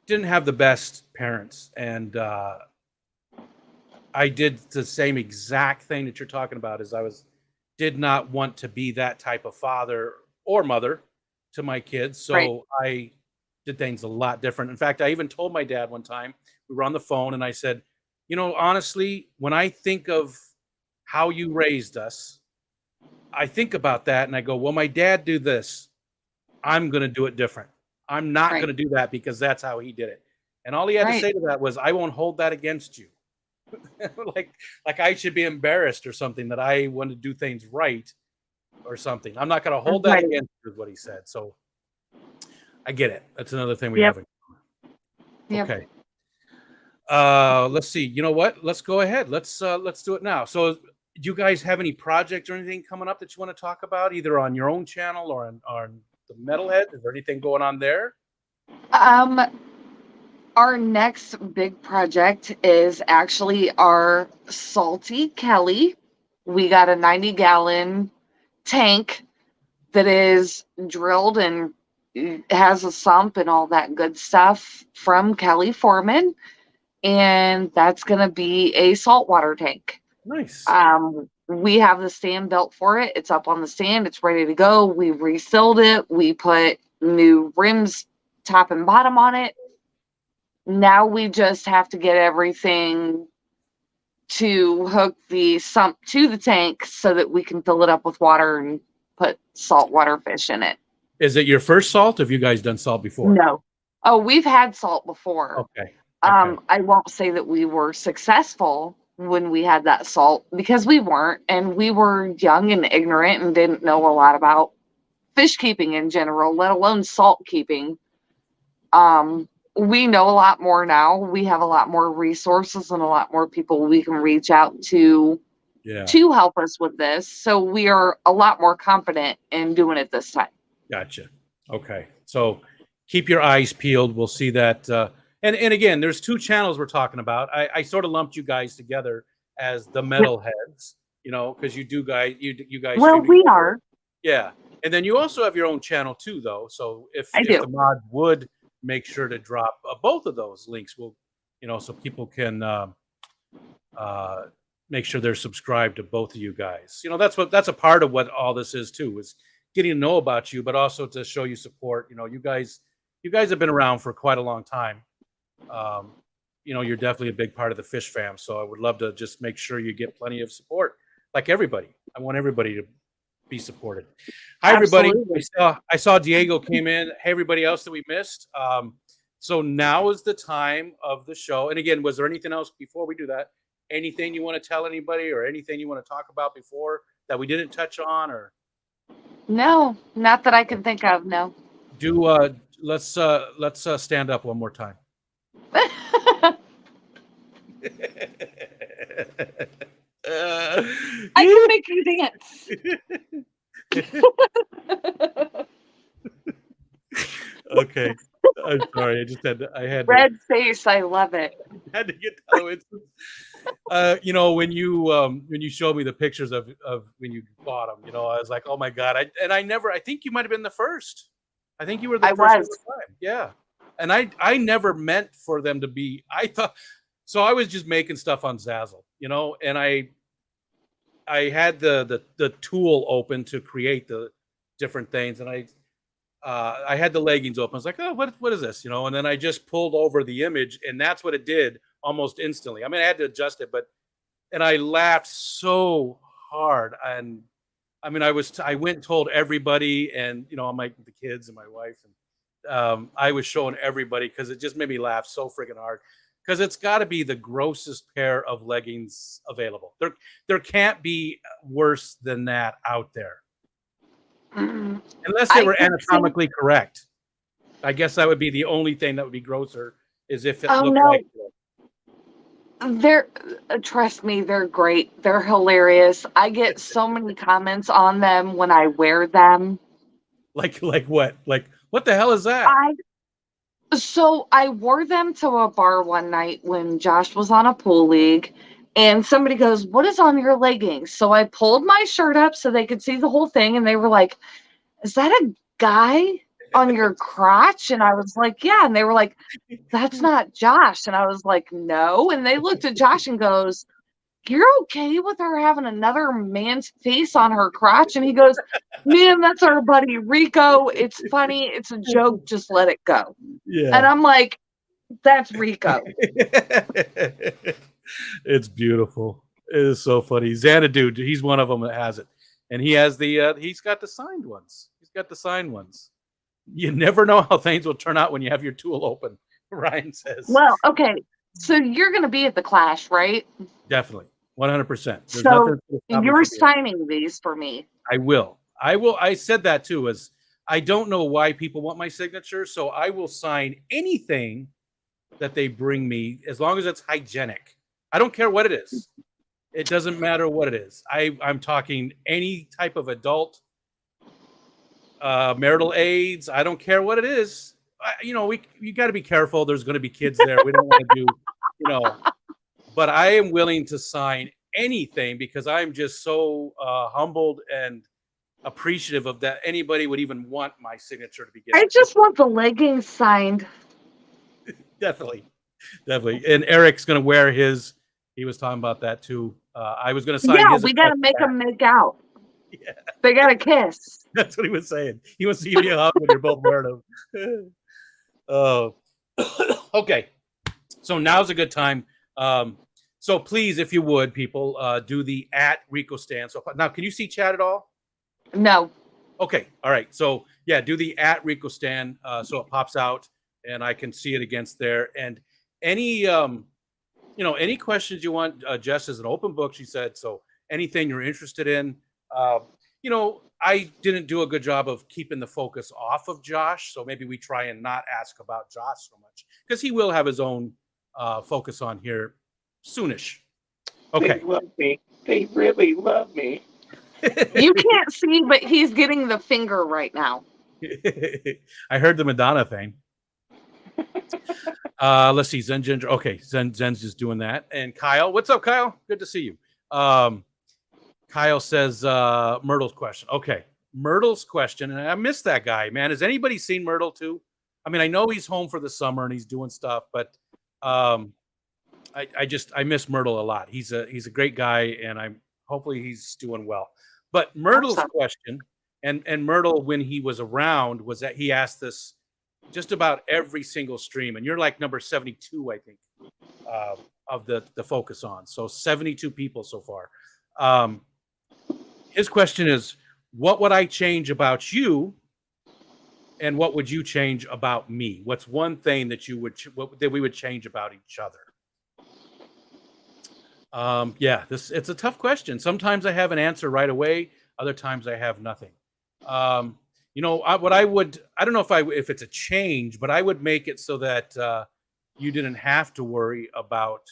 didn't have the best parents, and I did the same exact thing that you're talking about. As I was did not want to be that type of father or mother to my kids. Right. So I did things a lot different. In fact, I even told my dad one time, we were on the phone, and I said, honestly, when I think of how you raised us, I think about that and I go, well, my dad do this. I'm going to do it different. I'm not going Right. to do that because that's how he did it. And all he had to Right. say to that was, I won't hold that against you. like I should be embarrassed or something that I want to do things right or something. I'm not going to hold that Right. against you, is what he said. So I get it. That's another thing we Yep. haven't. Yep. Okay. Let's see. You know what? Let's go ahead. Let's do it now. So, do you guys have any projects or anything coming up that you want to talk about, either on your own channel or on the Metalhead? Is there anything going on there? Our next big project is actually our Salty Kelly. We got a 90-gallon tank that is drilled and has a sump and all that good stuff from Kelly Foreman. And that's going to be a saltwater tank. Nice. We have the stand built for it. It's up on the stand. It's ready to go. We resealed it. We put new rims, top and bottom on it. Now we just have to get everything to hook the sump to the tank so that we can fill it up with water and put saltwater fish in it. Is it your first salt? Have you guys done salt before? No. Oh, we've had salt before. Okay. I won't say that we were successful when we had that salt because we weren't, and we were young and ignorant and didn't know a lot about fish keeping in general, let alone salt keeping. We know a lot more now. We have a lot more resources and a lot more people we can reach out to help us with this. So we are a lot more confident in doing it this time. Gotcha. Okay. So keep your eyes peeled. We'll see that. And again, there's two channels we're talking about. I sort of lumped you guys together as the Metalheads, because you guys. Well, we are. Yeah. And then you also have your own channel too, though. So if I do. the mod would make sure to drop both of those links, will so people can make sure they're subscribed to both of you guys. That's a part of what all this is too, is getting to know about you, but also to show you support. You guys have been around for quite a long time. You're definitely a big part of the fish fam. So I would love to just make sure you get plenty of support, like everybody. I want everybody to be supported. Hi, everybody. I saw Diego came in. Hey, everybody else that we missed. So now is the time of the show. And again, was there anything else before we do that? Anything you want to tell anybody, or anything you want to talk about before that we didn't touch on? Or no, not that I can think of. No. Let's stand up one more time. I can make you dance. Okay. I'm sorry. I had red face. I love it. Had to get that. When you showed me the pictures of when you bought them, I was like, oh my God. I think you might have been the first. I think you were the first one. Yeah. And I never meant for them to be, I was just making stuff on Zazzle, and I had the tool open to create the different things, and I had the leggings open. I was like, oh, what is this? And then I just pulled over the image, and that's what it did almost instantly. I mean, I had to adjust it, and I laughed so hard. And I mean, I went and told everybody, and I'm like the kids and my wife, and I was showing everybody because it just made me laugh so freaking hard. Because it's got to be the grossest pair of leggings available. There can't be worse than that out there. Unless they were anatomically correct. I guess that would be the only thing that would be grosser, is if it looked like it. Trust me, they're great. They're hilarious. I get so many comments on them when I wear them. Like what? Like, what the hell is that? So I wore them to a bar one night when Josh was on a pool league, and somebody goes, "What is on your leggings?" So I pulled my shirt up so they could see the whole thing, and they were like, "Is that a guy on your crotch?" And I was like, "Yeah." And they were like, "That's not Josh." And I was like, "No." And they looked at Josh and goes, you're okay with her having another man's face on her crotch? And he goes, man, that's our buddy Rico. It's funny. It's a joke. Just let it go. Yeah. And I'm like, that's Rico. It's beautiful. It is so funny. Xanadu, he's one of them that has it. And he has he's got the signed ones. He's got the signed ones. You never know how things will turn out when you have your tool open, Ryan says. Well, okay. So you're going to be at the Clash, right? Definitely. 100%. So you're signing these for me. I will. I said that too, as I don't know why people want my signature, so I will sign anything that they bring me as long as it's hygienic. I don't care what it is. It doesn't matter what it is. I'm talking any type of adult marital aids. I don't care what it is. You got to be careful. There's going to be kids there. We don't want to do, but I am willing to sign anything because I'm just so humbled and appreciative of that anybody would even want my signature to be given. I just want the leggings signed. Definitely. And Eric's going to wear his. He was talking about that too. I was going to sign his. Yeah, we got to make them make out. Yeah. They got to kiss. That's what he was saying. He wants to give you a hug when you're both wearing them. Oh, okay. So now's a good time. So please, if you would, people, do the @RicoStan. So now, can you see chat at all? No. Okay. All right. So yeah, do the @RicoStan so it pops out and I can see it against there. And any any questions you want, Jess is an open book, she said. So anything you're interested in, I didn't do a good job of keeping the focus off of Josh. So maybe we try and not ask about Josh so much because he will have his own focus on here soonish. Okay. They love me. They really love me. You can't see, but he's getting the finger right now. I heard the Madonna thing. Let's see. Zen Ginger. Okay. Zen's just doing that. And Kyle, what's up, Kyle? Good to see you. Kyle says Myrtle's question. Okay. Myrtle's question. And I missed that guy, man. Has anybody seen Myrtle too? I mean, I know he's home for the summer and he's doing stuff, but I miss Myrtle a lot. He's a great guy, and hopefully he's doing well. But Myrtle's question, and Myrtle, when he was around, was that he asked this just about every single stream, and you're like number 72, I think, of the focus on. So 72 people so far. His question is, what would I change about you? And what would you change about me? What's one thing that that we would change about each other? It's a tough question. Sometimes I have an answer right away. Other times I have nothing. I don't know if it's a change, but I would make it so that you didn't have to worry about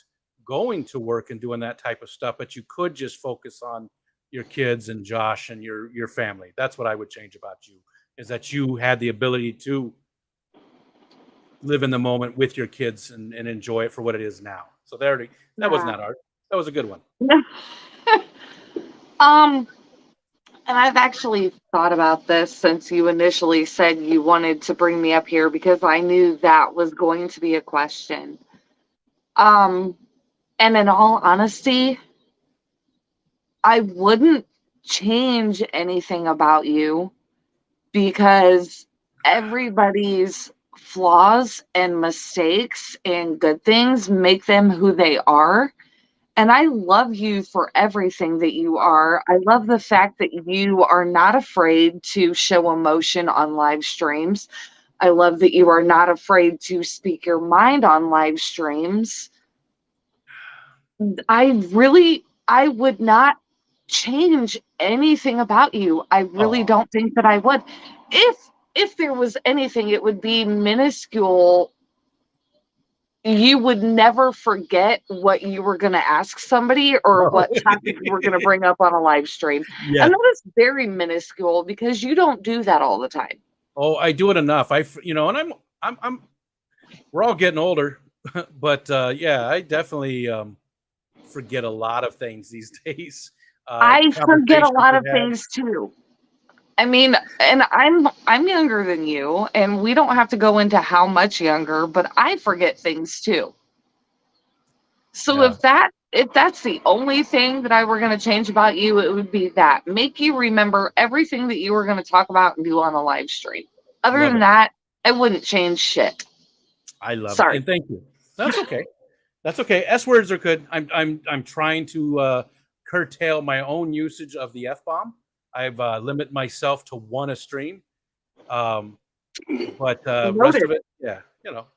going to work and doing that type of stuff, but you could just focus on your kids and Josh and your family. That's what I would change about you, is that you had the ability to live in the moment with your kids and enjoy it for what it is now. So that was not hard. That was a good one. And I've actually thought about this since you initially said you wanted to bring me up here because I knew that was going to be a question. And in all honesty, I wouldn't change anything about you because everybody's flaws and mistakes and good things make them who they are. And I love you for everything that you are. I love the fact that you are not afraid to show emotion on live streams. I love that you are not afraid to speak your mind on live streams. I would not change anything about you. I really don't think that I would. If there was anything, it would be minuscule. You would never forget what you were going to ask somebody or what topic you were going to bring up on a live stream. Yeah. And that is very minuscule because you don't do that all the time. Oh, I do it enough. And we're all getting older, but I definitely forget a lot of things these days. I forget a lot of things too. I mean, and I'm younger than you, and we don't have to go into how much younger, but I forget things too. So if that if that's the only thing that I were going to change about you, it would be that. Make you remember everything that you were going to talk about and do on a live stream. Other Love than it. that, I wouldn't change shit. I love it, Sorry. and thank you. That's okay. That's okay. S words are good. I'm trying to curtail my own usage of the F bomb. I've limit myself to one a stream. Um, but rest Noted. of it, yeah, you know.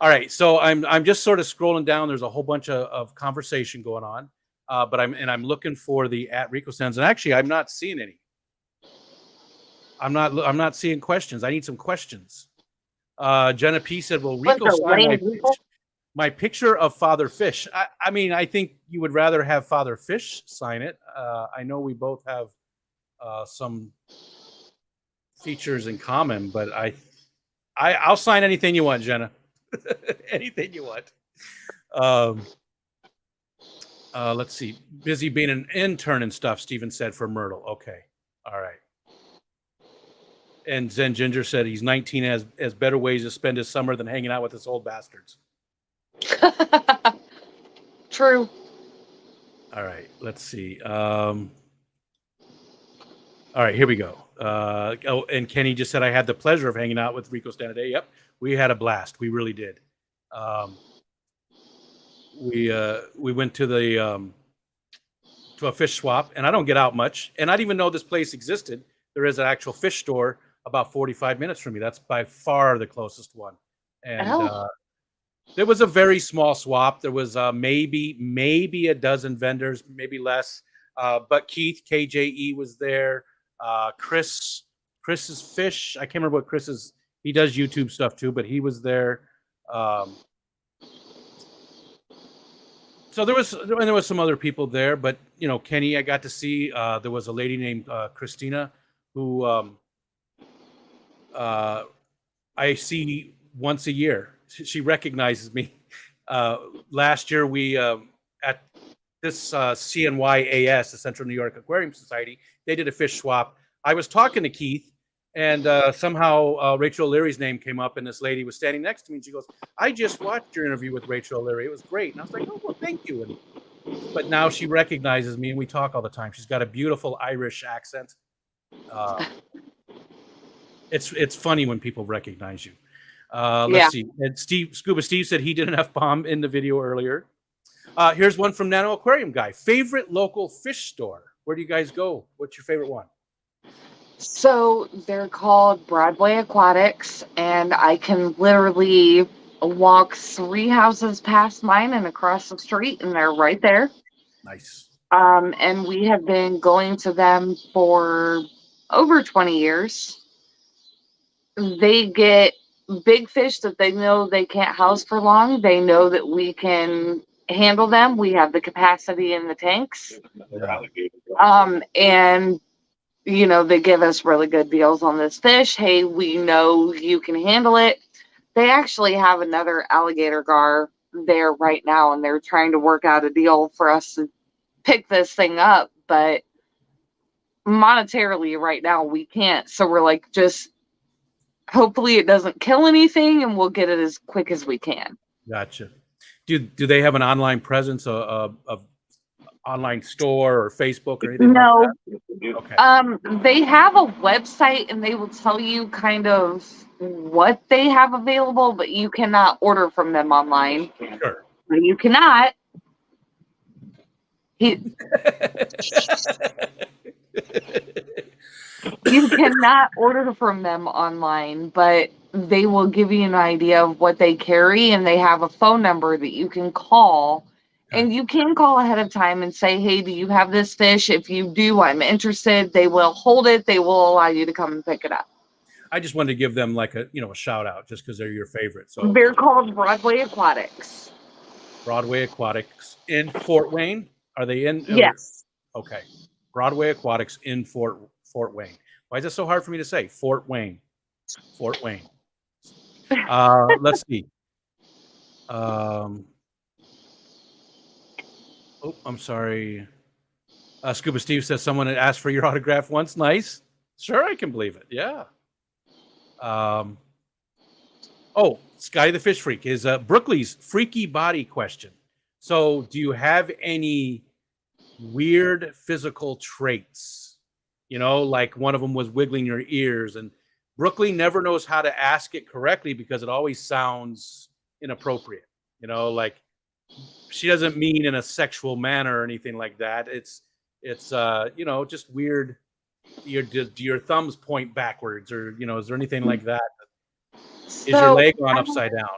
All right, so I'm just sort of scrolling down. There's a whole bunch of conversation going on, but I'm looking for the at Rico Sounds, and actually I'm not seeing any. I'm not seeing questions. I need some questions. Jenna P said, "Will Bunch Rico of sign lame people. my picture of Father Fish?" I mean, I think you would rather have Father Fish sign it. I know we both have some features in common, but I'll sign anything you want, Jenna. Anything you want. Um, let's see. Busy being an intern and stuff, Steven said for Myrtle. Okay. All right. And Zen Ginger said he's 19 has better ways to spend his summer than hanging out with us old bastards. True. All right. Let's see. All right. Here we go. Oh, and Kenny just said I had the pleasure of hanging out with Rico Stand today. Yep. We had a blast. We really did. We went to the to a fish swap, and I don't get out much, and I didn't even know this place existed. There is an actual fish store about 45 minutes from me. That's by far the closest one, and Oh. there was a very small swap. There was maybe a dozen vendors, maybe less. But Keith KJE was there. Chris's fish. I can't remember what Chris's. He does YouTube stuff too, but he was there. So there was some other people there, but you know, Kenny, I got to see. There was a lady named Christina who I see once a year. She recognizes me. Last year, we at this CNYAS, the Central New York Aquarium Society, they did a fish swap. I was talking to Keith, and somehow Rachel O'Leary's name came up, and this lady was standing next to me, and she goes, "I just watched your interview with Rachel O'Leary. It was great." And I was like, "Oh, well, thank you." But now she recognizes me, and we talk all the time. She's got a beautiful Irish accent. It's funny when people recognize you. Let's see. And Scuba Steve said he did an F-bomb in the video earlier. Here's one from Nano Aquarium Guy. Favorite local fish store? Where do you guys go? What's your favorite one? So they're called Broadway Aquatics, and I can literally walk 3 houses past mine and across the street, and they're right there. Nice. And we have been going to them for over 20 years. They get big fish that they know they can't house for long. They know that we can handle them. We have the capacity in the tanks. And you know, they give us really good deals on this fish. Hey, we know you can handle it. They actually have another alligator gar there right now, and they're trying to work out a deal for us to pick this thing up. But monetarily, right now, we can't. So we're like, just hopefully it doesn't kill anything, and we'll get it as quick as we can. Gotcha. Do they have an online presence, of online store or Facebook or anything like that? Okay. They have a website, and they will tell you kind of what they have available, but you cannot order from them online. Sure. You cannot. You cannot order from them online, but they will give you an idea of what they carry, and they have a phone number that you can call. And you can call ahead of time and say, "Hey, do you have this fish? If you do, I'm interested." They will hold it. They will allow you to come and pick it up. I just wanted to give them like a shout out just because they're your favorite. So they're called Broadway Aquatics. Broadway Aquatics in Fort Wayne. Are they in? Yes. Okay. Broadway Aquatics in Fort Wayne. Why is it so hard for me to say? Fort Wayne. Fort Wayne. Let's see. Oh, I'm sorry. Scuba Steve says someone had asked for your autograph once. Nice. Sure, I can believe it. Yeah. Oh, Sky the Fish Freak is Brooklyn's freaky body question. So, do you have any weird physical traits? Like one of them was wiggling your ears, and Brooklyn never knows how to ask it correctly because it always sounds inappropriate. Like she doesn't mean in a sexual manner or anything like that. It's just weird. Do your thumbs point backwards, or is there anything like that? Is your So leg on upside down?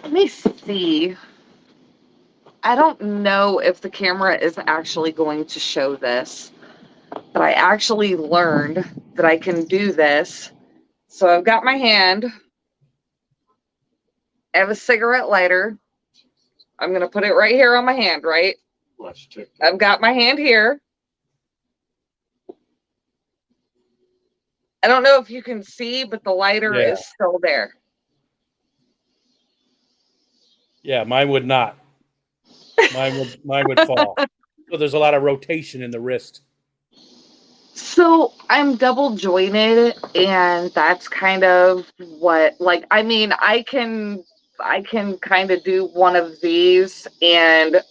let me see. I don't know if the camera is actually going to show this, but I actually learned that I can do this. So I've got my hand. I have a cigarette lighter. I'm going to put it right here on my hand, right? I've got my hand here. I don't know if you can see, but the lighter Yeah. is still there. Yeah, mine would not. Mine would fall. So there's a lot of rotation in the wrist. So I'm double jointed, and that's kind of what, like, I mean, I can kind of do one of these and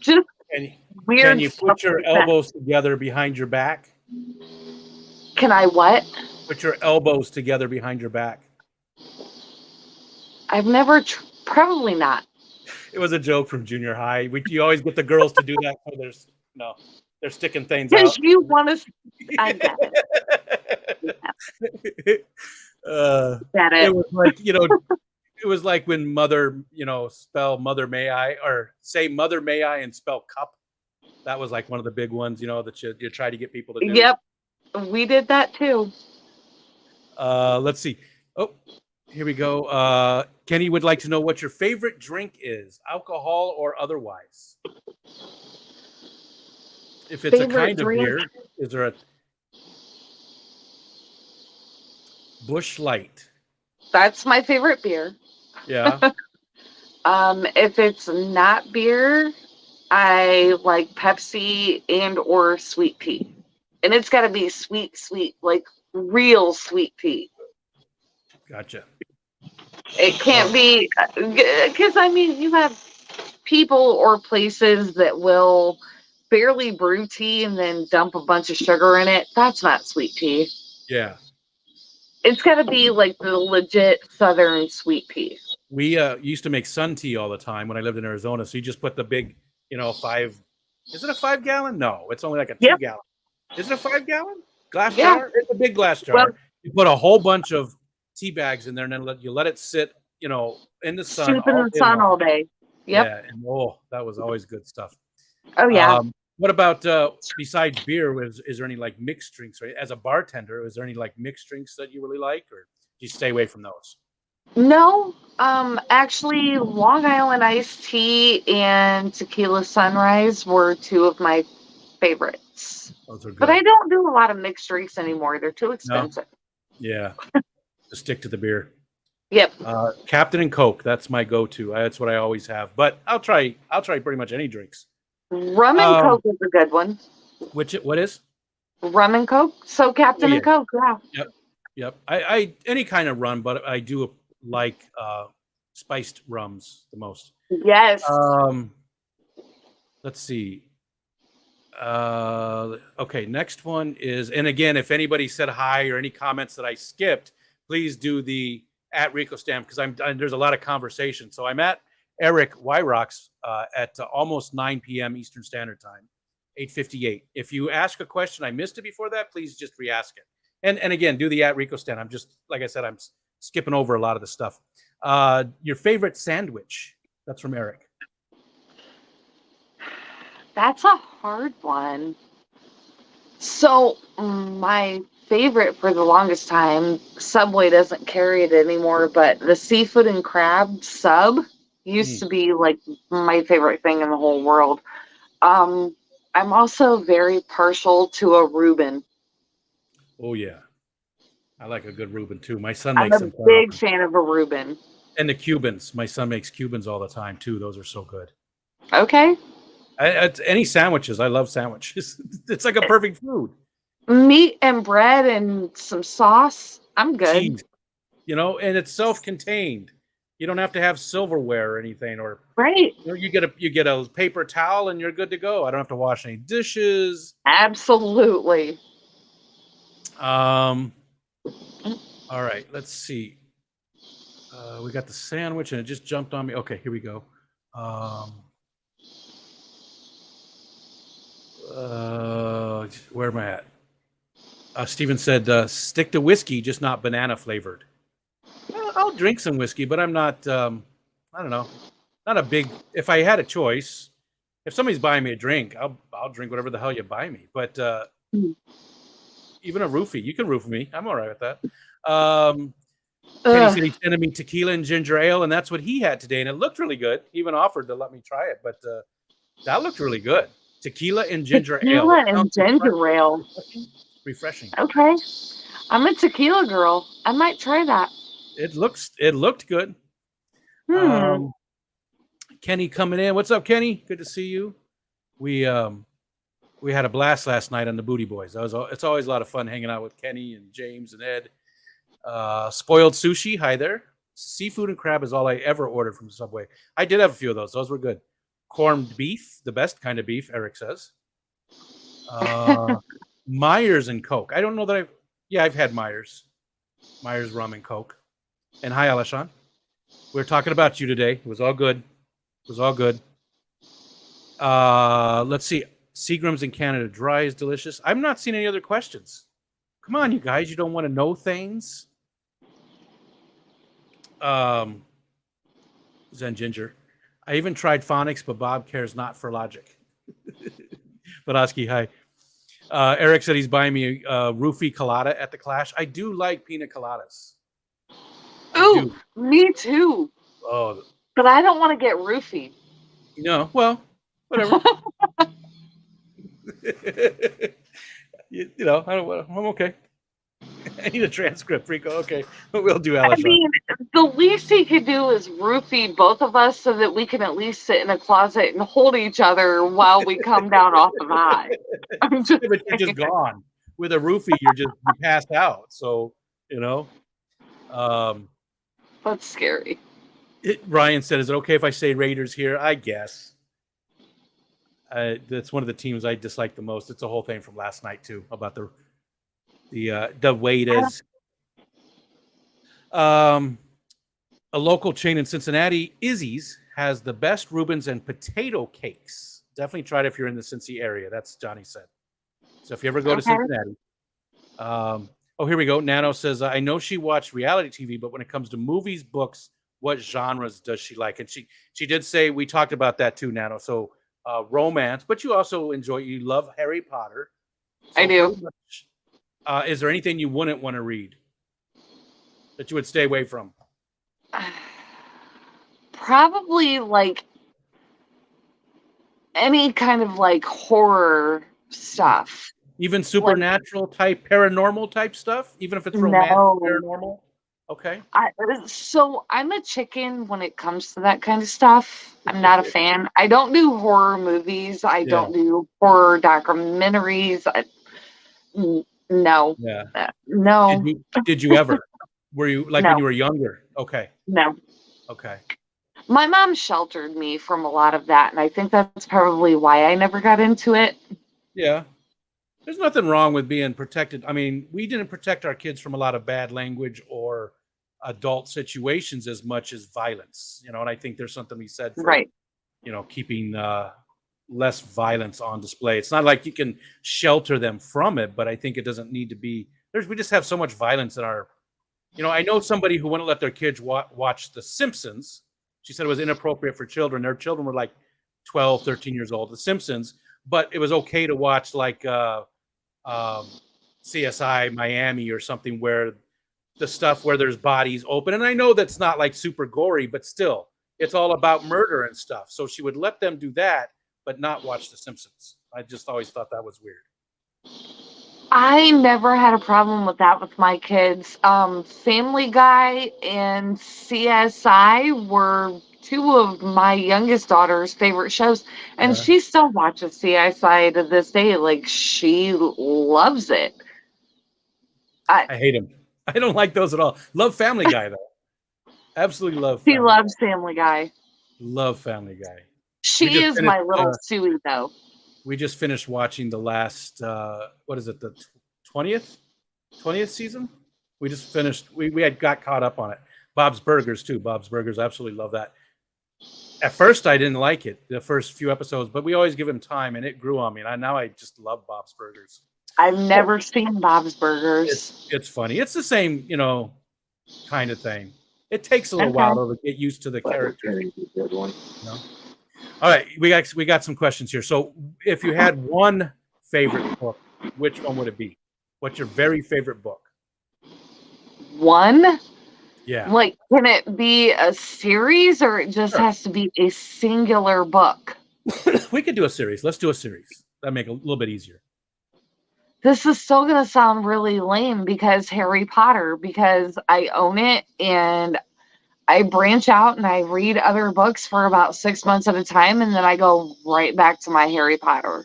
just weird Can you stuff put your like that. elbows together behind your back? Can I what? Put your elbows together behind your back. I've never, probably not. It was a joke from junior high. You always get the girls to do that. So they're sticking things Because out. you want to, I get it. Get It it. was like, it was like when mother, spell mother may I, or say mother may I and spell cup. That was like one of the big ones, that you try to get people to do. Yep. We did that too. Let's see. Oh, here we go. Kenny would like to know what your favorite drink is, alcohol or otherwise. If it's Favorite a kind drink? of beer, is there a Busch Light? That's my favorite beer. Yeah. If it's not beer, I like Pepsi and or sweet tea. And it's got to be sweet, like real sweet tea. Gotcha. It can't be, because I mean, you have people or places that will barely brew tea and then dump a bunch of sugar in it. That's not sweet tea. Yeah. It's got to be like the legit Southern sweet tea. We used to make sun tea all the time when I lived in Arizona. So you just put the big, 5. Is it a 5-gallon? No, it's only like a 2-gallon. Is it a 5-gallon glass jar? It's a big glass jar. Well, you put a whole bunch of tea bags in there, and then you let it sit, in the sun. Soup in the sun all day. Yep. Yeah, and that was always good stuff. Oh yeah. What about besides beer? Is there any like mixed drinks? Right? As a bartender, is there any like mixed drinks that you really like, or do you stay away from those? No, actually, Long Island iced tea and tequila sunrise were two of my favorites. Those are good. But I don't do a lot of mixed drinks anymore. They're too expensive. No? Yeah, just stick to the beer. Yep. Captain and Coke, that's my go-to. That's what I always have. But I'll try pretty much any drinks. Rum and Coke is a good one. What is? Rum and Coke. So Captain and Coke, yeah. Yep. I any kind of rum, but I do like spiced rums the most. Yes. Let's see. Okay, next one is, and again, if anybody said hi or any comments that I skipped, please do the @RicoStam, because there's a lot of conversation. So I'm at Eric Wyrox at almost 9 p.m. Eastern Standard Time, 8:58. If you ask a question I missed it before that, please just re-ask it. And again, do the @RicoStan. I'm just, like I said, I'm skipping over a lot of the stuff. Your favorite sandwich? That's from Eric. That's a hard one. So my favorite for the longest time, Subway doesn't carry it anymore, but the seafood and crab sub used to be like my favorite thing in the whole world. I'm also very partial to a Reuben. Oh yeah, I like a good Reuben too. My son I'm makes a them. big fan of a Reuben. And the Cubans. My son makes Cubans all the time too. Those are so good. Okay. Any sandwiches. I love sandwiches. It's like a perfect food. Meat and bread and some sauce. I'm good. Cheese, and it's self-contained. You don't have to have silverware or anything, or Right. you get a paper towel and you're good to go. I don't have to wash any dishes. Absolutely. All right, let's see. We got the sandwich and it just jumped on me. Okay, here we go. Where am I at? Steven said, stick to whiskey, just not banana flavored. I'll drink some whiskey, but I'm not, I don't know, not a big, if I had a choice, if somebody's buying me a drink, I'll drink whatever the hell you buy me. But even a roofie, you can roof me. I'm all right with that. Kenny said he's sending me tequila and ginger ale, and that's what he had today, and it looked really good. He even offered to let me try it, but that looked really good. Tequila and ginger ale. Tequila and ginger ale. Refreshing. Okay. I'm a tequila girl. I might try that. It looked good. Kenny coming in. What's up, Kenny? Good to see you. We had a blast last night on the Booty Boys. It's always a lot of fun hanging out with Kenny and James and Ed. Spoiled sushi. Hi there. Seafood and crab is all I ever ordered from Subway. I did have a few of those. Those were good. Corned beef, the best kind of beef, Eric says. Myers and Coke. I don't know that I've had Myers rum and Coke. And hi, Alashon. We're talking about you today. It was all good. Let's see. Seagram's in Canada dry is delicious. I'm not seeing any other questions. Come on, you guys. You don't want to know things? Zen Ginger. I even tried phonics, but Bob cares not for logic. Podosky, hi. Eric said he's buying me a roofie colada at the Clash. I do like pina coladas. Ooh, me too. Oh, but I don't want to get roofied. No, well, whatever. you know, I'm okay. I need a transcript, Rico. Okay, we'll do Alashon. I mean, the least he could do is roofie both of us so that we can at least sit in a closet and hold each other while we come down off of high. I'm just but you're just gone. With a roofie, you passed out. So, you know. That's scary. Ryan said, is it okay if I say Raiders here? I guess. That's one of the teams I dislike the most. It's a whole thing from last night, too, about the weight is. A local chain in Cincinnati, Izzy's, has the best Reubens and potato cakes. Definitely try it if you're in the Cincy area. That's Johnny said. So if you ever go to Cincinnati. Here we go. Nano says, I know she watched reality TV, but when it comes to movies, books, what genres does she like? And she did say, we talked about that too, Nano. So romance, but you love Harry Potter. So I do. Is there anything you wouldn't want to read that you would stay away from? Probably like any kind of like horror stuff. Even supernatural type, paranormal type stuff? Even if it's romantic, paranormal? Okay. So I'm a chicken when it comes to that kind of stuff. I'm not a fan. I don't do horror movies. I don't do horror documentaries. No. Yeah. No. Did you ever? Were you like when you were younger? Okay. No. Okay. My mom sheltered me from a lot of that, and I think that's probably why I never got into it. Yeah. There's nothing wrong with being protected. I mean, we didn't protect our kids from a lot of bad language or adult situations as much as violence, you know, and I think there's something we said for, you know, keeping less violence on display. It's not like you can shelter them from it, but I think it doesn't need to be. We just have so much violence in our, you know, I know somebody who wouldn't let their kids watch The Simpsons. She said it was inappropriate for children. Their children were like 12, 13 years old, The Simpsons, but it was okay to watch like CSI Miami or something where the stuff where there's bodies open. And I know that's not like super gory, but still, it's all about murder and stuff. So she would let them do that, but not watch The Simpsons. I just always thought that was weird. I never had a problem with that with my kids. Family Guy and CSI were two of my youngest daughter's favorite shows, and she still watches CSI to this day. Like, she loves it. I hate him. I don't like those at all. Love Family Guy, though. Absolutely love She Family loves Guy. Family Guy. Love Family Guy. We She just is finished. my little Suey, though. We just finished watching the last. What is it? The 20th season. We just finished. We had got caught up on it. Bob's Burgers too. Bob's Burgers. Absolutely love that. At first, I didn't like it the first few episodes, but we always give him time, and it grew on me. And now I just love Bob's Burgers. I've never seen Bob's Burgers. It's funny. It's the same, kind of thing. It takes a little Okay. while to get used to the characters. Very good one. All right, we got some questions here. So, if you had one favorite book, which one would it be? What's your very favorite book? One? Yeah. Like, can it be a series or it just Sure. has to be a singular book? We could do a series. Let's do a series. That'd make it a little bit easier. This is still going to sound really lame because Harry Potter, because I own it and I branch out and I read other books for about 6 months at a time, and then I go right back to my Harry Potter.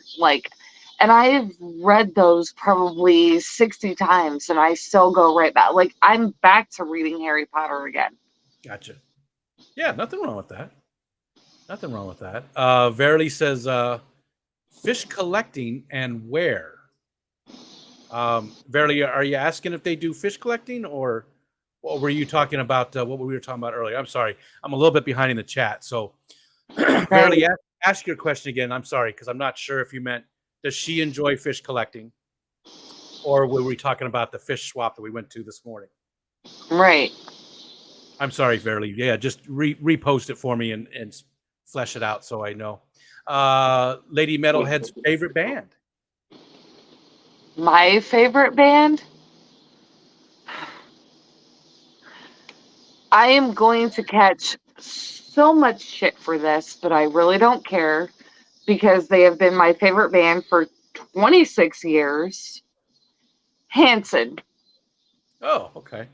And I've read those probably 60 times, and I still go right back. Like, I'm back to reading Harry Potter again. Gotcha. Yeah, nothing wrong with that. Nothing wrong with that. Verily says, fish collecting and where? Verily, are you asking if they do fish collecting, or were you talking about what we were talking about earlier? I'm sorry. I'm a little bit behind in the chat. So, Verily, ask your question again. I'm sorry, because I'm not sure if you meant, does she enjoy fish collecting? Or were we talking about the fish swap that we went to this morning? Right. I'm sorry, Verily. Yeah, just repost it for me and flesh it out so I know. Lady Metalhead's favorite band. My favorite band? I am going to catch so much shit for this, but I really don't care because they have been my favorite band for 26 years. Hanson. Oh, okay.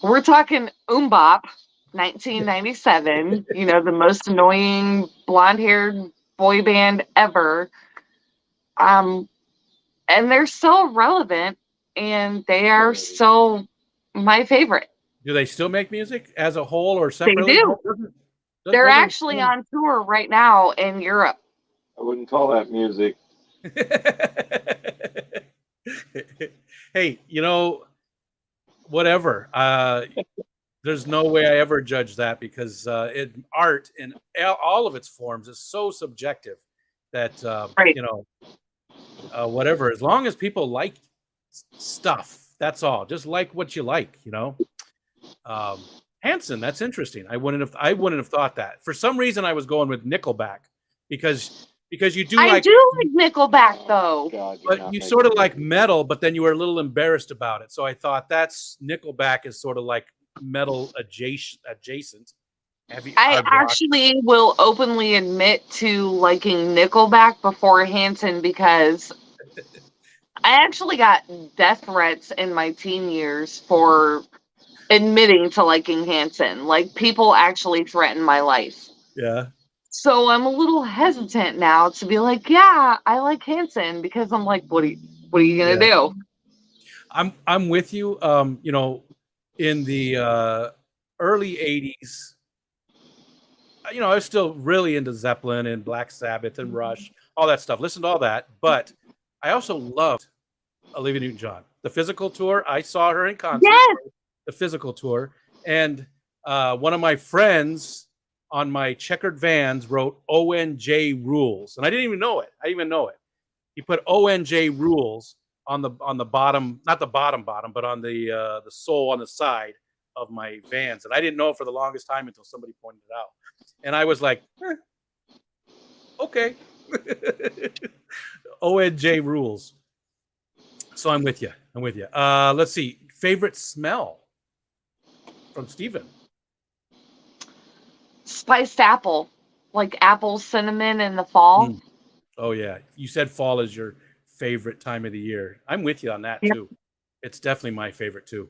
We're talking Bop, 1997. The most annoying blonde-haired boy band ever. And they're still relevant, and they are still my favorite. Do they still make music as a whole or They separately? do. They're actually on tour right now in Europe. I wouldn't call that music. Hey, whatever. There's no way I ever judge that because art in all of its forms is so subjective that Right. whatever. As long as people like stuff, that's all. Just like what you like, Hanson, that's interesting. I wouldn't have thought that. For some reason, I was going with Nickelback because you do I do like Nickelback though. God, but you sort of like metal, but then you were a little embarrassed about it. So I thought that's Nickelback is sort of like metal adjacent. I actually will openly admit to liking Nickelback before Hanson because I actually got death threats in my teen years for admitting to liking Hanson. Like, people actually threaten my life. Yeah. So I'm a little hesitant now to be like, yeah, I like Hanson, because I'm like, what are you gonna do? I'm with you. In the early 80s, I was still really into Zeppelin and Black Sabbath and Rush, all that stuff. Listened to all that, but I also loved Olivia Newton-John. The Physical tour, I saw her in concert. Yes. The Physical tour, and one of my friends on my checkered Vans wrote ONJ rules, and I didn't even know it. He put ONJ rules on the bottom, not the bottom, but on the sole on the side of my Vans, and I didn't know it for the longest time until somebody pointed it out, and I was like, okay, ONJ rules. So I'm with you. Let's see. Favorite smell from Steven. Spiced apple, like apple cinnamon in the fall. Oh yeah, you said fall is your favorite time of the year. I'm with you on that too. It's definitely my favorite too.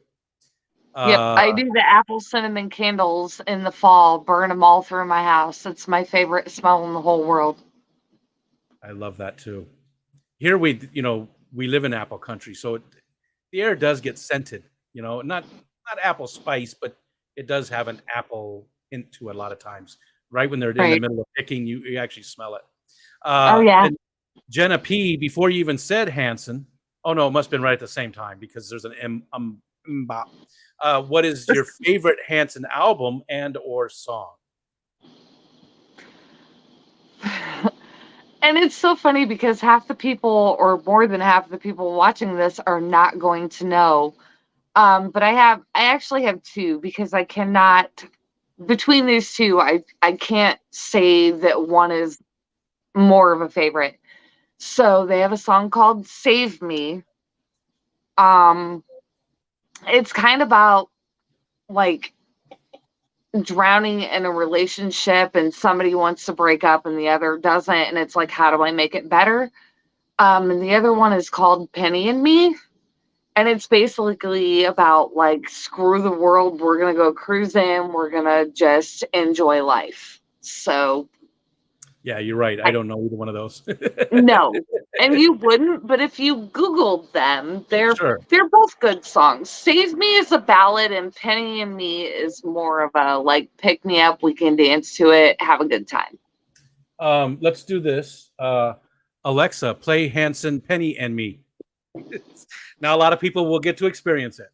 Yep, I do the apple cinnamon candles in the fall, burn them all through my house. It's my favorite smell in the whole world. I love that too. Here we live in apple country, so the air does get scented. Not apple spice, but it does have an apple hint to it a lot of times. Right when they're in the Right. middle of picking, you actually smell it. Oh yeah. And Jenna P, before you even said Hanson, oh no, it must have been right at the same time because there's an bop. What is your favorite Hanson album and or song? And it's so funny because half the people, or more than half the people watching this, are not going to know. But I actually have two because I cannot, between these two, I can't say that one is more of a favorite. So they have a song called Save Me. Um, it's kind of about like drowning in a relationship and somebody wants to break up and the other doesn't, and it's like, how do I make it better? And the other one is called Penny and Me. And it's basically about like, screw the world, we're gonna go cruising, we're gonna just enjoy life. So Yeah, you're right. I don't know either one of those. no. And you wouldn't, but if you Googled them, Sure. they're both good songs. Save Me is a ballad and Penny and Me is more of a like pick me up, we can dance to it, have a good time. Let's do this. Alexa, play Hanson, Penny and Me. Now a lot of people will get to experience it.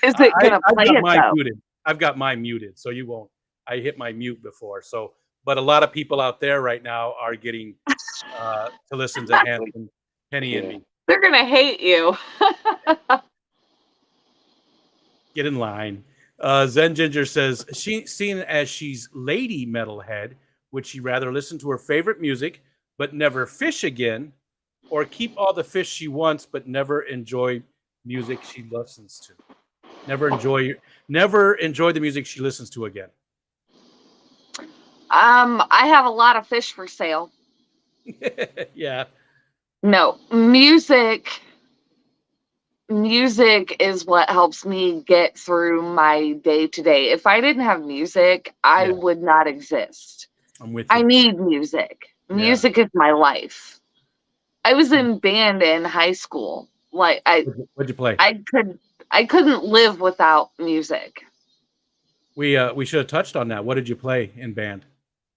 Is it gonna play it though? Muted. I've got mine muted, so you won't. I hit my mute before, so but a lot of people out there right now are getting to listen to Hanson, Penny and Me. They're gonna hate you. Get in line. Zen Ginger says seeing as she's Lady Metalhead, would she rather listen to her favorite music but never fish again, or keep all the fish she wants but never enjoy music she listens to? Never enjoy the music she listens to again. I have a lot of fish for sale. Yeah. No, music is what helps me get through my day to day. If I didn't have music, I would not exist. I'm with you. I need music. Music is my life. I was in band in high school. Like what'd you play? I couldn't live without music. We should have touched on that. What did you play in band?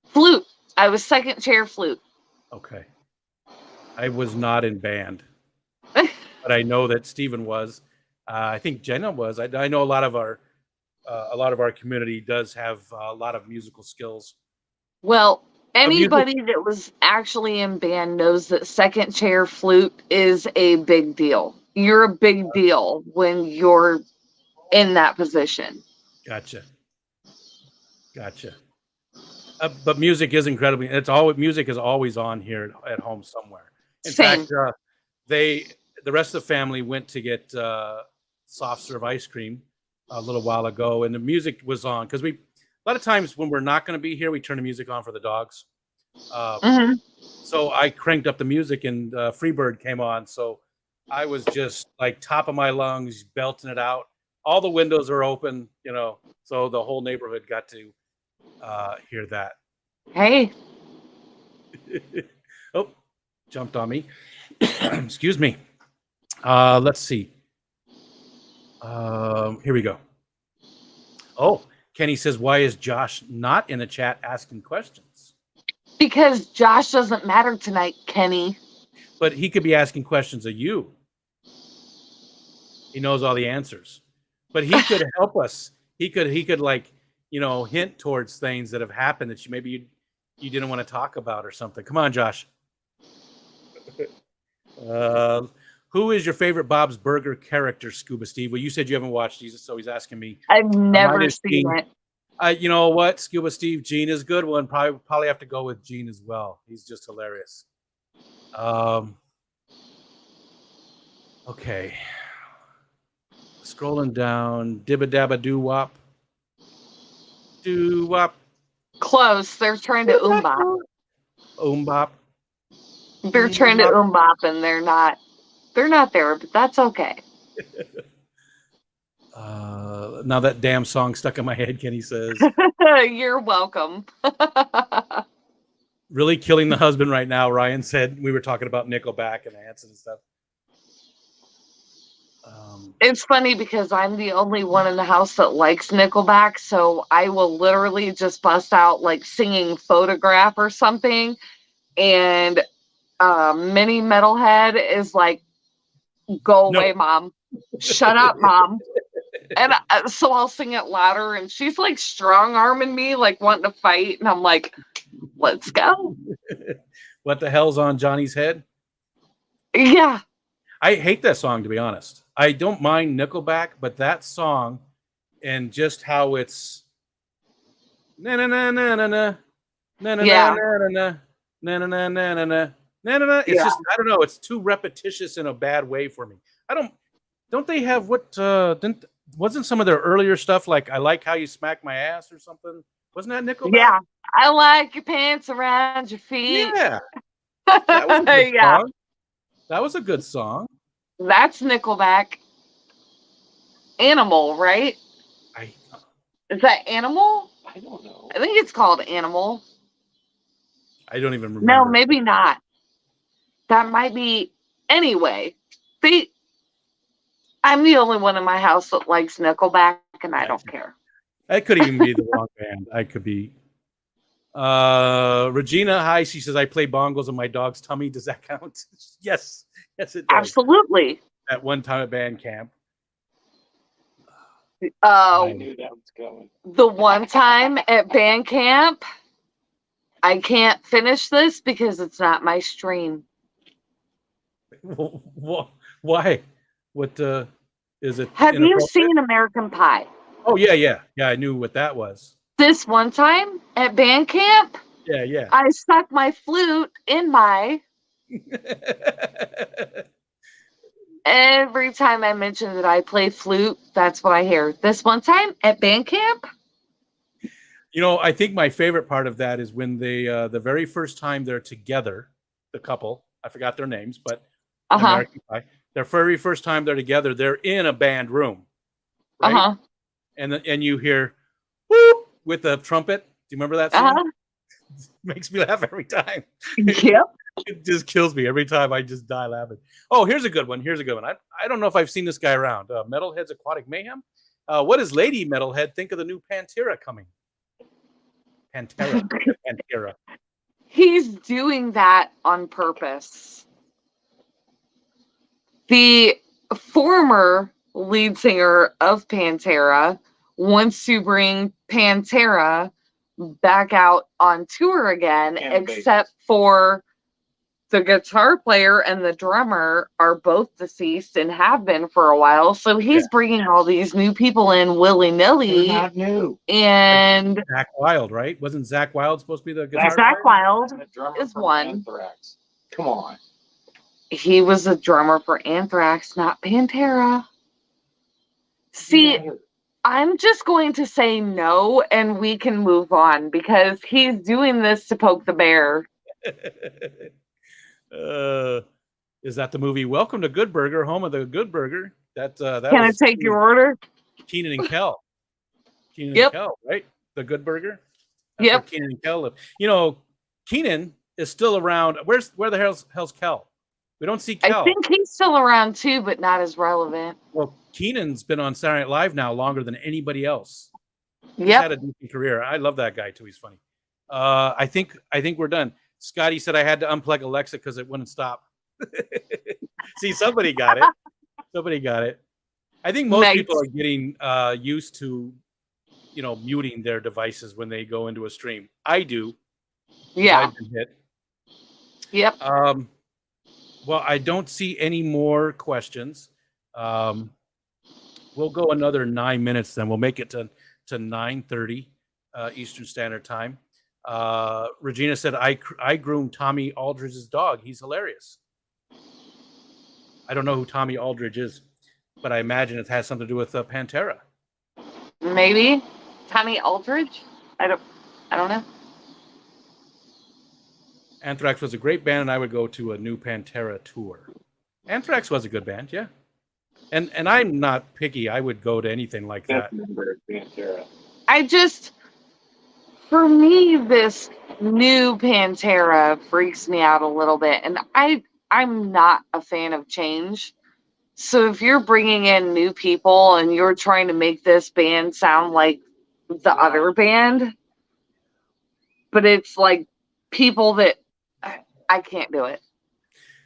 Flute. I was second chair flute. Okay. I was not in band, but I know that Steven was. I think Jenna was. I know a lot of our community does have a lot of musical skills. Well, anybody that was actually in band knows that second chair flute is a big deal. You're a big deal when you're in that position. Gotcha. But music is incredibly. Music is always on here at home somewhere. In fact, the rest of the family went to get soft serve ice cream a little while ago, and the music was on because a lot of times when we're not going to be here, we turn the music on for the dogs. So I cranked up the music, and Freebird came on. So I was just like top of my lungs, belting it out. All the windows are open, so the whole neighborhood got to hear that. Hey. Oh, jumped on me. Excuse me. Let's see. Here we go. Oh, Kenny says, why is Josh not in the chat asking questions? Because Josh doesn't matter tonight, Kenny. But he could be asking questions of you. He knows all the answers. But he could help us. He could like, hint towards things that have happened that maybe you didn't want to talk about or something. Come on, Josh. Who is your favorite Bob's Burger character, Scuba Steve? Well, you said you haven't watched these, so he's asking me. I've never seen it. You know what, Scuba Steve? Gene is a good one. Probably have to go with Gene as well. He's just hilarious. Okay. Scrolling down. Dibba dabba doo wop. Doo wop. Close. They're trying to bop. Bop. They're trying to bop, and they're not there, but that's okay. Now that damn song stuck in my head, Kenny says. You're welcome. Really killing the husband right now, Ryan said. We were talking about Nickelback and Hanson and stuff. It's funny because I'm the only one in the house that likes Nickelback, so I will literally just bust out like singing Photograph or something, and mini Metalhead is like, go No. away, Mom. Shut up, Mom. And so I'll sing it louder, and she's like strong arming me, like wanting to fight, and I'm like, let's go. What the hell's on Johnny's head? Yeah. I hate that song, to be honest. I don't mind Nickelback, but that song and just how it's na na na na na na na na Yeah. na na na na na na na na na na. It's Yeah. just, I don't know. It's too repetitious in a bad way for me. Don't they have what? Wasn't some of their earlier stuff like "I Like How You Smack My Ass" or something? Wasn't that Nickelback? Yeah. I like your pants around your feet. Yeah, that was a good Yeah. song. That was a good song. That's Nickelback. Animal, right? Is that Animal? I don't know. I think it's called Animal. I don't even remember. No, maybe not. That might be. Anyway, I'm the only one in my house that likes Nickelback, and I don't care. That could even be the wrong band. I could be. Regina, hi. She says I play bongos on my dog's tummy. Does that count? Yes, yes, it does. Absolutely. At one time at band camp. I knew that was coming. The one time at band camp, I can't finish this because it's not my stream. Why? What is it? Have you seen American Pie? Oh yeah. I knew what that was. This one time at band camp, Yeah. I stuck my flute in my. Every time I mention that I play flute, that's what I hear. This one time at band camp. I think my favorite part of that is when they, the very first time they're together, the couple, I forgot their names, but American Pie, their very first time they're together, they're in a band room, right? And you hear whoop with the trumpet. Do you remember that scene? Makes me laugh every time. Yep. It just kills me every time. I just die laughing. Oh, here's a good one. I don't know if I've seen this guy around. Metalhead's Aquatic Mayhem. What does Lady Metalhead think of the new Pantera coming? Pantera. He's doing that on purpose. The former lead singer of Pantera wants to bring Pantera back out on tour again, except for the guitar player and the drummer are both deceased and have been for a while. So he's bringing all these new people in willy-nilly. They're not new. And Zakk Wylde, right? Wasn't Zakk Wylde supposed to be the guitar Zakk player? Wylde is one. Anthrax. Come on. He was a drummer for Anthrax, not Pantera. See, I'm just going to say no, and we can move on because he's doing this to poke the bear. Is that the movie Welcome to Good Burger, home of the Good Burger? That Can I take your order? Keenan and Kel. And Kel, right? The Good Burger. That's Keenan and Kel live. Keenan is still around. Where the hell's Kel? We don't see Kel. I think he's still around too, but not as relevant. Well, Keenan's been on Saturday Night Live now longer than anybody else. He's had a decent career. I love that guy too. He's funny. I think we're done. Scotty said I had to unplug Alexa because it wouldn't stop. See, somebody got it. I think most people are getting used to, muting their devices when they go into a stream. I do. Yeah. I've been hit. Yep. Well, I don't see any more questions. We'll go another 9 minutes, then we'll make it to 9:30 Eastern Standard Time. Regina said, I groomed Tommy Aldridge's dog. He's hilarious. I don't know who Tommy Aldridge is, but I imagine it has something to do with Pantera. Maybe Tommy Aldridge. I don't know. Anthrax was a great band, and I would go to a new Pantera tour. Anthrax was a good band, yeah. And I'm not picky. I would go to anything like that. Pantera. For me, this new Pantera freaks me out a little bit, and I'm not a fan of change. So if you're bringing in new people and you're trying to make this band sound like the other band, but it's like people that I can't do it.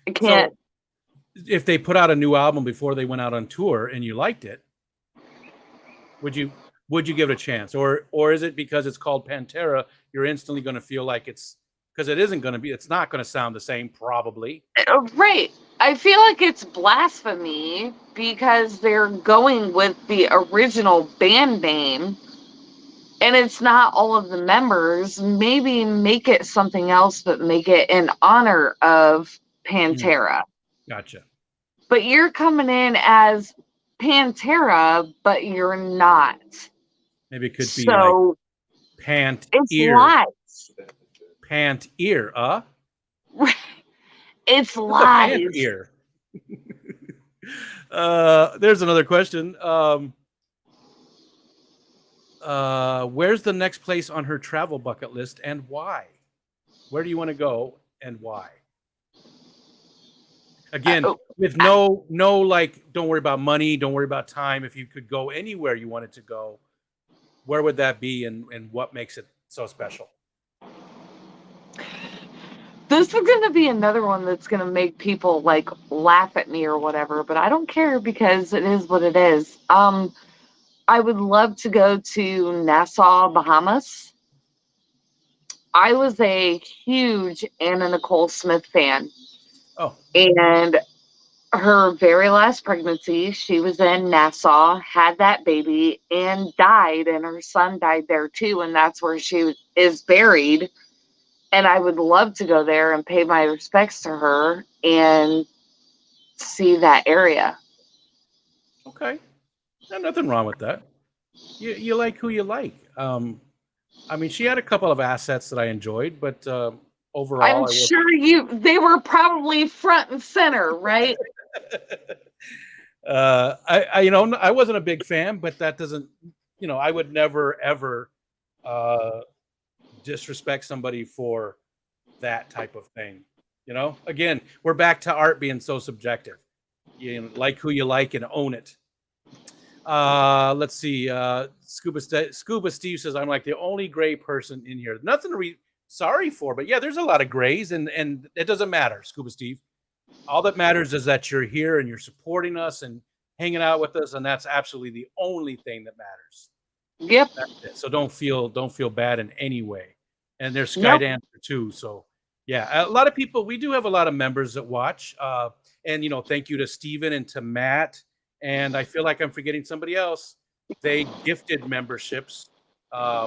I can't. So if they put out a new album before they went out on tour and you liked it, would you give it a chance, or is it because it's called Pantera, you're instantly going to feel like it's because it's not going to sound the same probably. Right. I feel like it's blasphemy because they're going with the original band name and it's not all of the members. Maybe make it something else, but make it in honor of Pantera. Gotcha. But you're coming in as Pantera, but you're not. Maybe it could be like Pant it's Ear. lies. Pant Ear, It's lies. Pant Ear. There's another question. Where's the next place on her travel bucket list and why? Where do you want to go and why? Again, with no like, don't worry about money, don't worry about time. If you could go anywhere you wanted to go, where would that be, and what makes it so special? This is going to be another one that's going to make people like laugh at me or whatever, but I don't care because it is what it is. I would love to go to Nassau, Bahamas. I was a huge Anna Nicole Smith fan. Oh. And her very last pregnancy, she was in Nassau, had that baby, and died, and her son died there too, and that's where she is buried. And I would love to go there and pay my respects to her and see that area. Okay. There's nothing wrong with that. You like who you like. I mean, she had a couple of assets that I enjoyed, but overall, I'm sure they were probably front and center, right? I wasn't a big fan, but that doesn't, I would never ever disrespect somebody for that type of thing. Again, we're back to art being so subjective. You like who you like and own it. Let's see. Scuba Steve says, I'm like the only gray person in here. Nothing to be sorry for, but yeah, there's a lot of grays, and it doesn't matter, Scuba Steve. All that matters is that you're here and you're supporting us and hanging out with us, and that's absolutely the only thing that matters. Yep. So don't feel bad in any way. And there's Sky Dancer too. So yeah, a lot of people. We do have a lot of members that watch. And thank you to Steven and to Matt. And I feel like I'm forgetting somebody else. They gifted memberships,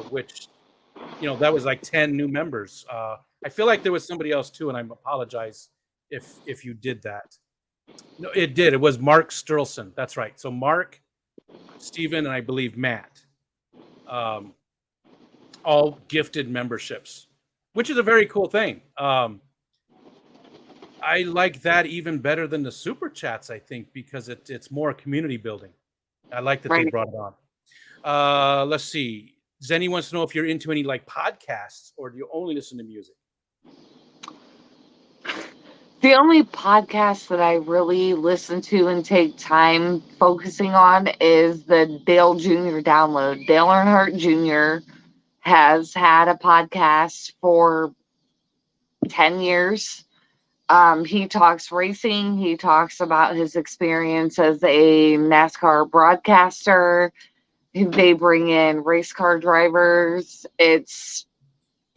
which that was like 10 new members. I feel like there was somebody else too, and I apologize if you did that. No, it did. It was Mark Sturlson. That's right. So Mark, Steven, and I believe Matt. All gifted memberships, which is a very cool thing. I like that even better than the super chats, I think, because it's more community building. I like that they brought it on. Let's see. Zenny wants to know if you're into any like podcasts or do you only listen to music? The only podcast that I really listen to and take time focusing on is the Dale Jr. download. Dale Earnhardt Jr. has had a podcast for 10 years. He talks racing. He talks about his experience as a NASCAR broadcaster. They bring in race car drivers. It's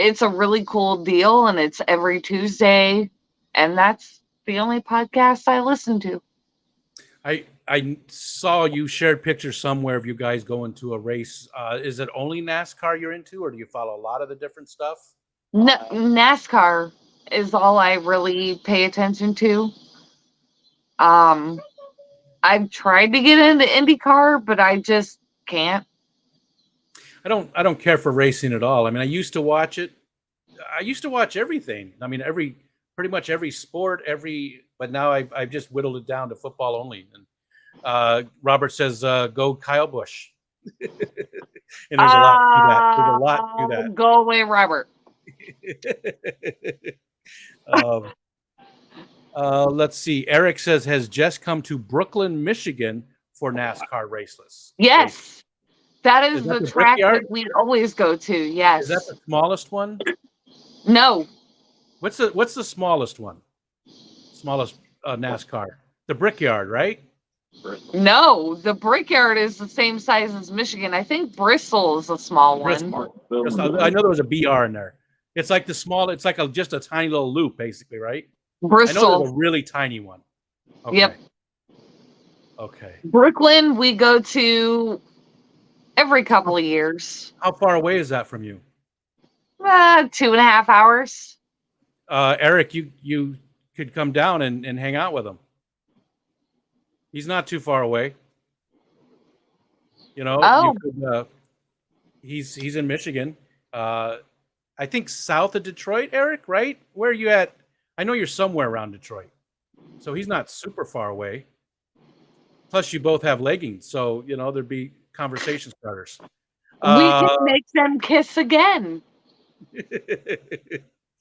a really cool deal, and it's every Tuesday. And that's the only podcast I listen to. I saw you shared pictures somewhere of you guys going to a race. Is it only NASCAR you're into, or do you follow a lot of the different stuff? No, NASCAR is all I really pay attention to. I've tried to get into IndyCar, but I just can't. I don't care for racing at all. I mean, I used to watch it. I used to watch everything. I mean, pretty much every sport, but now I've just whittled it down to football only. And Robert says, "Go Kyle Busch." And there's a lot to that. There's a lot to that. Go away, Robert. Let's see. Eric says, has Jess come to Brooklyn, Michigan for NASCAR races? Yes, that Is is that the the track Brickyard? that we'd always go to. Is that Yes. the smallest one? No. What's the smallest one? Smallest NASCAR? The Brickyard, right? No, the Brickyard is the same size as Michigan. I think Bristol is a small one. Bristol. I know there was a BR in there. It's like the small. It's like just a tiny little loop, basically, right? I know there's Bristol. a really tiny one. Okay. Yep. Okay. Brooklyn, we go to every couple of years. How far away is that from you? 2.5 hours. Eric, you could come down and hang out with him. He's not too far away. You know, Oh. you could. He's in Michigan. I think south of Detroit, Eric. Right? Where are you at? I know you're somewhere around Detroit, so he's not super far away. Plus, you both have leggings, so you know there'd be conversation starters. We can make them kiss again.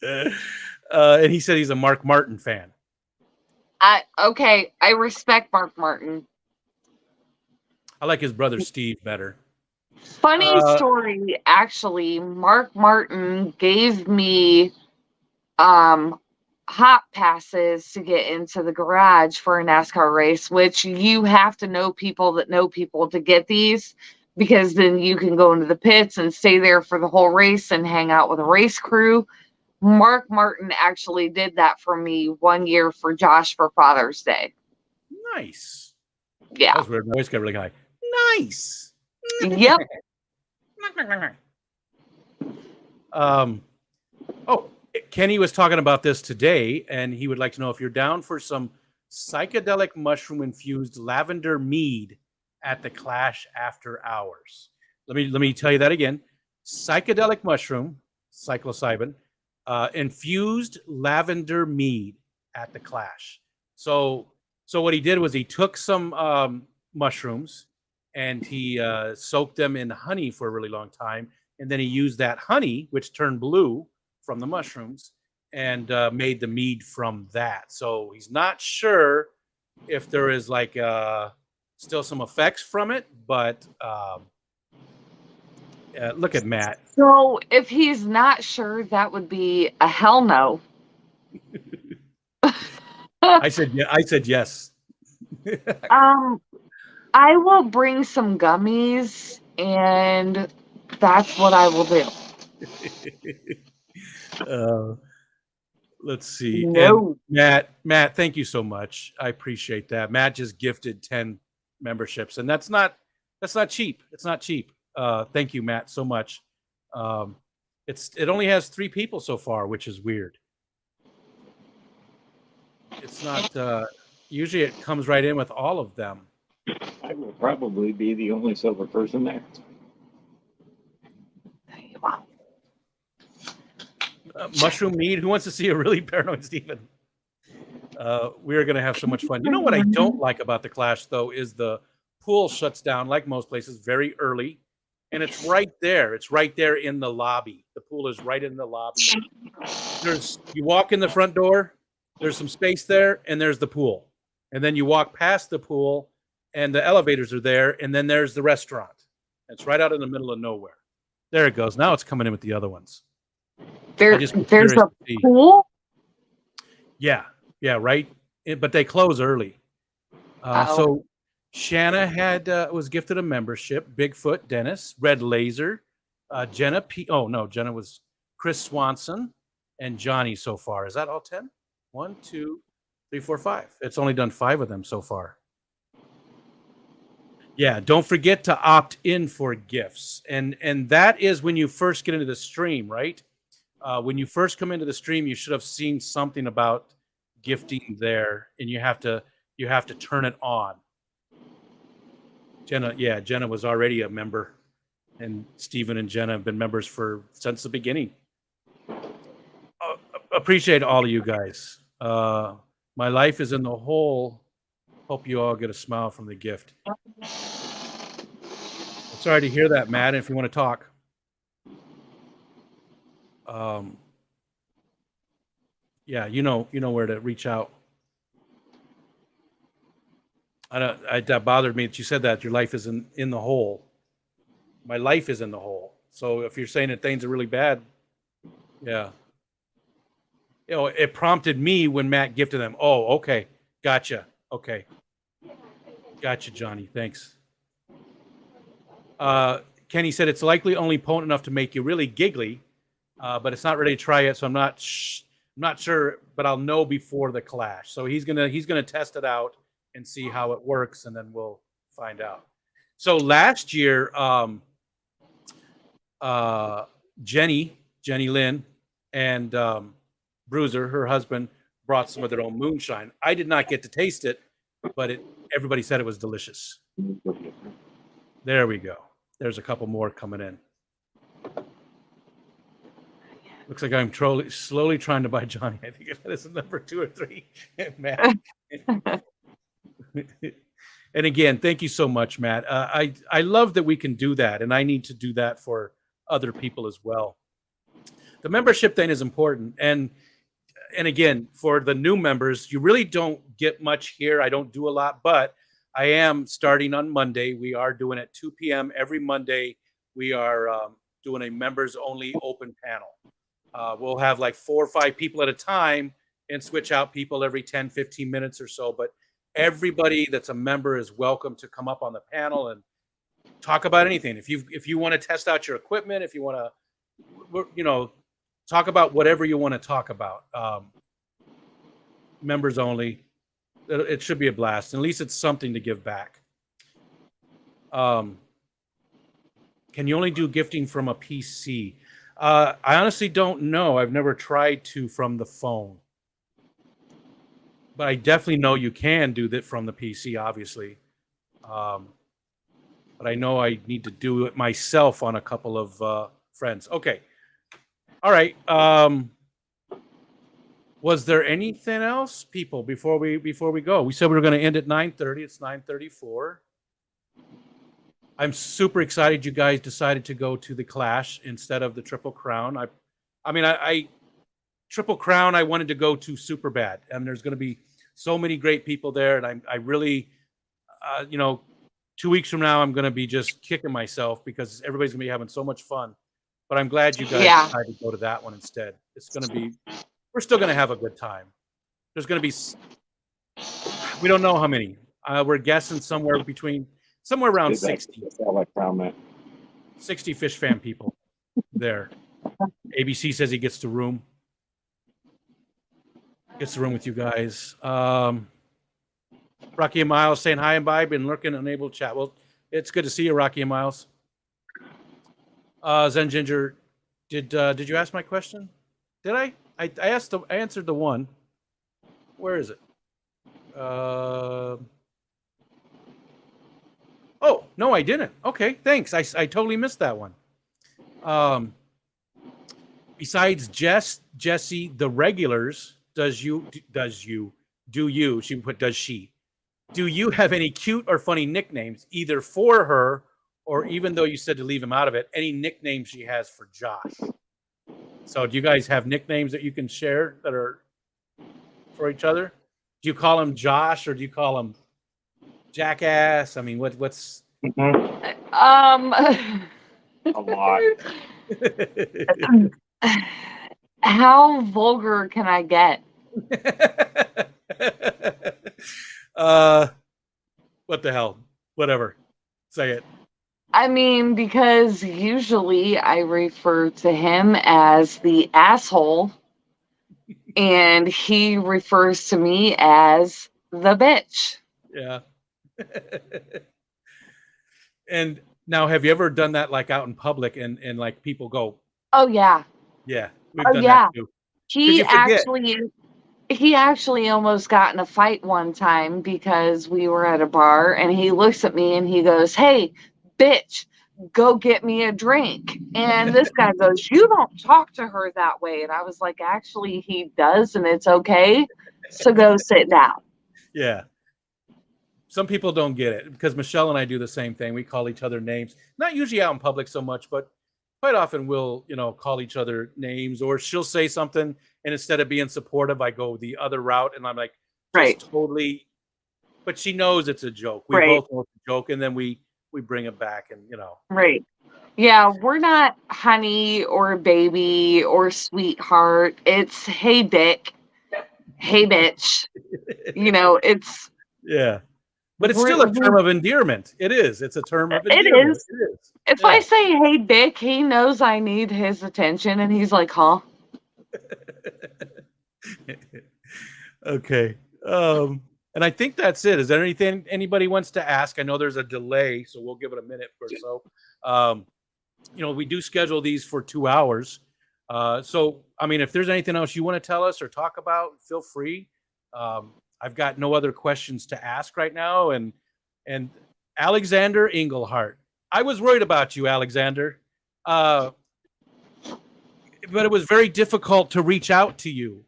And he said he's a Mark Martin fan. Okay, I respect Mark Martin. I like his brother Steve better. Funny story, actually. Mark Martin gave me hot passes to get into the garage for a NASCAR race, which you have to know people that know people to get these, because then you can go into the pits and stay there for the whole race and hang out with a race crew. Mark Martin actually did that for me one year for Josh for Father's Day. Nice. Yeah. That was weird. My voice got really high. Nice. Yep. Oh, Kenny was talking about this today, and he would like to know if you're down for some psychedelic mushroom infused lavender mead at the Clash after hours. Let me tell you that again. Psychedelic mushroom, psilocybin, infused lavender mead at the Clash. So what he did was he took some mushrooms and he soaked them in honey for a really long time, and then he used that honey, which turned blue from the mushrooms, and made the mead from that. So he's not sure if there is like still some effects from it, but look at Matt. So if he's not sure, that would be a hell no. I said yes. I will bring some gummies, and that's what I will do. Let's see. No. And Matt, thank you so much. I appreciate that. Matt just gifted 10 memberships, and that's not cheap. It's not cheap. Thank you, Matt, so much. It only has 3 people so far, which is weird. It's not usually it comes right in with all of them. I will probably be the only sober person there. Mushroom mead. Who wants to see a really paranoid Stephen? We're going to have so much fun. You know what I don't like about the Clash, though, is the pool shuts down, like most places, very early. And it's right there. It's right there in the lobby. The pool is right in the lobby. You walk in the front door, there's some space there, and there's the pool. And then you walk past the pool, and the elevators are there, and then there's the restaurant. It's right out in the middle of nowhere. There it goes. Now it's coming in with the other ones. There's a pool? Yeah, right. But they close early. So Shanna was gifted a membership. Bigfoot, Dennis, Red Laser, Jenna Jenna was Chris Swanson and Johnny so far. Is that all 10? 1, 2, 3, 4, 5. It's only done 5 of them so far. Yeah, don't forget to opt in for gifts. And that is when you first get into the stream, right? When you first come into the stream, you should have seen something about gifting there, and you have to turn it on. Jenna was already a member, and Stephen and Jenna have been members since the beginning. Appreciate all of you guys. My life is in the hole. Hope you all get a smile from the gift. Sorry to hear that, Matt. If you want to talk. Yeah, you know where to reach out. That bothered me that you said that your life is in the hole. My life is in the hole. So if you're saying that things are really bad, yeah. It prompted me when Matt gifted them. Oh, okay. Gotcha. Okay. Gotcha, Johnny. Thanks. Kenny said it's likely only potent enough to make you really giggly, but it's not ready to try it, so I'm not sure, but I'll know before the clash. So he's gonna test it out and see how it works, and then we'll find out. So last year, Jenny Lynn and Bruiser, her husband, brought some of their own moonshine. I did not get to taste it, but everybody said it was delicious. There we go. There's a couple more coming in. Looks like I'm slowly trying to buy Johnny. I think that is number 2 or 3. Matt. And again, thank you so much, Matt. I love that we can do that, and I need to do that for other people as well. The membership thing is important, and again, for the new members, you really don't get much here. I don't do a lot, but I am starting on Monday. We are doing at 2 p.m. every Monday. We are doing a members-only open panel. We'll have like 4 or 5 people at a time and switch out people every 10, 15 minutes or so. But everybody that's a member is welcome to come up on the panel and talk about anything. If you want to test out your equipment, if you want to, talk about whatever you want to talk about. Members only. It should be a blast. At least it's something to give back. Can you only do gifting from a PC? I honestly don't know. I've never tried to from the phone. But I definitely know you can do that from the PC, obviously. But I know I need to do it myself on a couple of friends. Okay. All right. Was there anything else, people, before we go? We said we were going to end at 9:30. It's 9:34. I'm super excited you guys decided to go to the Clash instead of the Triple Crown. I Triple Crown I wanted to go to super bad, and there's going to be so many great people there, and I really 2 weeks from now I'm going to be just kicking myself because everybody's going to be having so much fun. But I'm glad you guys decided to go to that one instead. It's going to be, we're still going to have a good time. There's going to be, we don't know how many. We're guessing somewhere around 60. 60 Fish Fan people there. ABC says he gets the room. Gets the room with you guys. Rocky and Miles saying hi and bye. Been lurking, unable to chat. Well, it's good to see you, Rocky and Miles. Zen Ginger, did you ask my question? Did I? I answered the one. Where is it? Oh no, I didn't. Okay, thanks. I totally missed that one. Besides Jesse, the regulars, do you have any cute or funny nicknames either for her or, even though you said to leave him out of it, any nicknames she has for Josh? So do you guys have nicknames that you can share that are for each other? Do you call him Josh or do you call him Jackass? I mean, what's A lot. How vulgar can I get? What the hell? Whatever. Say it. I mean, because usually I refer to him as the asshole, and he refers to me as the bitch. Yeah. And now, have you ever done that like out in public and like people go, Oh yeah. yeah, we've Oh done yeah. that too. He actually almost got in a fight one time because we were at a bar and he looks at me and he goes, "Hey, bitch, go get me a drink." And this guy goes, "You don't talk to her that way." And I was like, actually, he does, and it's okay. So go sit down. Yeah. Some people don't get it because Michelle and I do the same thing. We call each other names, not usually out in public so much, but quite often we'll, call each other names, or she'll say something and instead of being supportive, I go the other route and I'm like, just Right. totally but she knows it's a joke. We Right. both know it's a joke, and then we bring it back, and Right. Yeah, we're not honey or baby or sweetheart. It's hey Dick, hey bitch. It's yeah. But it's still a term of endearment. It is. It's a term of it endearment. is. It is. If I Yeah. say hey Dick, he knows I need his attention and he's like, huh? Okay. And I think that's it. Is there anything anybody wants to ask? I know there's a delay, so we'll give it a minute or so. We do schedule these for 2 hours. So, I mean, if there's anything else you want to tell us or talk about, feel free. I've got no other questions to ask right now. And Alexander Engelhart, I was worried about you, Alexander, but it was very difficult to reach out to you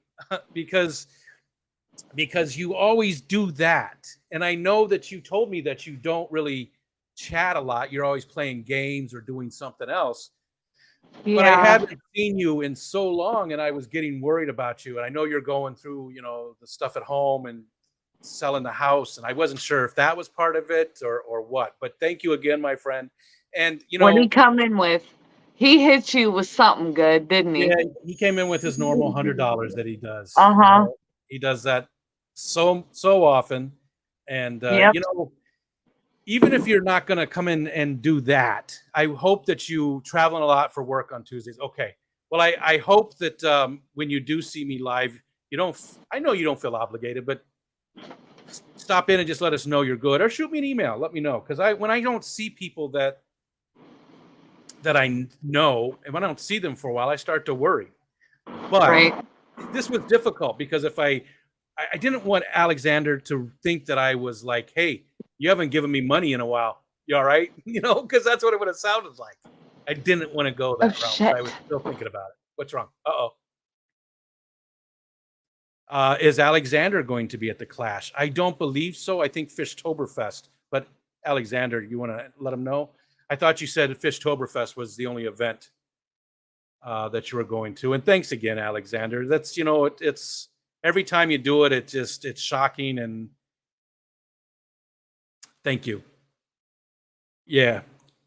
because you always do that. And I know that you told me that you don't really chat a lot. You're always playing games or doing something else. Yeah. But I hadn't seen you in so long, and I was getting worried about you. And I know you're going through, the stuff at home and selling the house, and I wasn't sure if that was part of it or what. But thank you again, my friend. And What did he come in with? He hit you with something good, didn't he? yeah, he came in with his normal $100 that he does. Uh-huh. He does that so often, and Yep. even if you're not going to come in and do that, I hope that you traveling a lot for work on Tuesdays. Okay. Well, I hope that when you do see me live, I know you don't feel obligated, but stop in and just let us know you're good, or shoot me an email. Let me know. Because when I don't see people that I know, and when I don't see them for a while, I start to worry. But Right. this was difficult because if I didn't want Alexander to think that I was like, hey, you haven't given me money in a while. You all right? Because that's what it would have sounded like. I didn't want to go that route. Shit. But I was still thinking about it. What's wrong? Is Alexander going to be at the Clash? I don't believe so. I think Fishtoberfest. But Alexander, you want to let him know? I thought you said Fishtoberfest was the only event that you were going to. And thanks again, Alexander. That's it's every time you do it, it's shocking. And thank you. Yeah,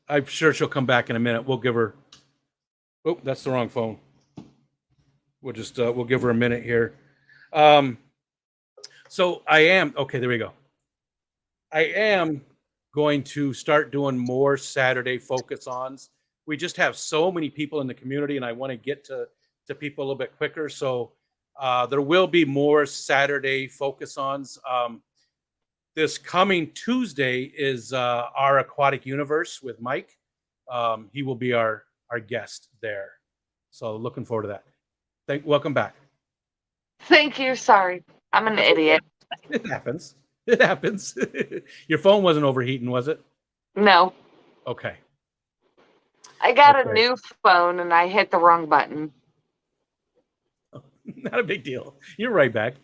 I'm sure she'll come back in a minute. We'll give her. Oh, that's the wrong phone. We'll just we'll give her a minute here. So I am okay. There we go. I am going to start doing more Saturday focus-ons. We just have so many people in the community, and I want to get to people a little bit quicker. So there will be more Saturday focus-ons. This coming Tuesday is our Aquatic Universe with Mike. He will be our guest there. So looking forward to that. Welcome back. Thank you. Sorry. I'm an idiot. It happens. It happens. Your phone wasn't overheating, was it? No. Okay. I got a new phone and I hit the wrong button. Not a big deal. You're right back.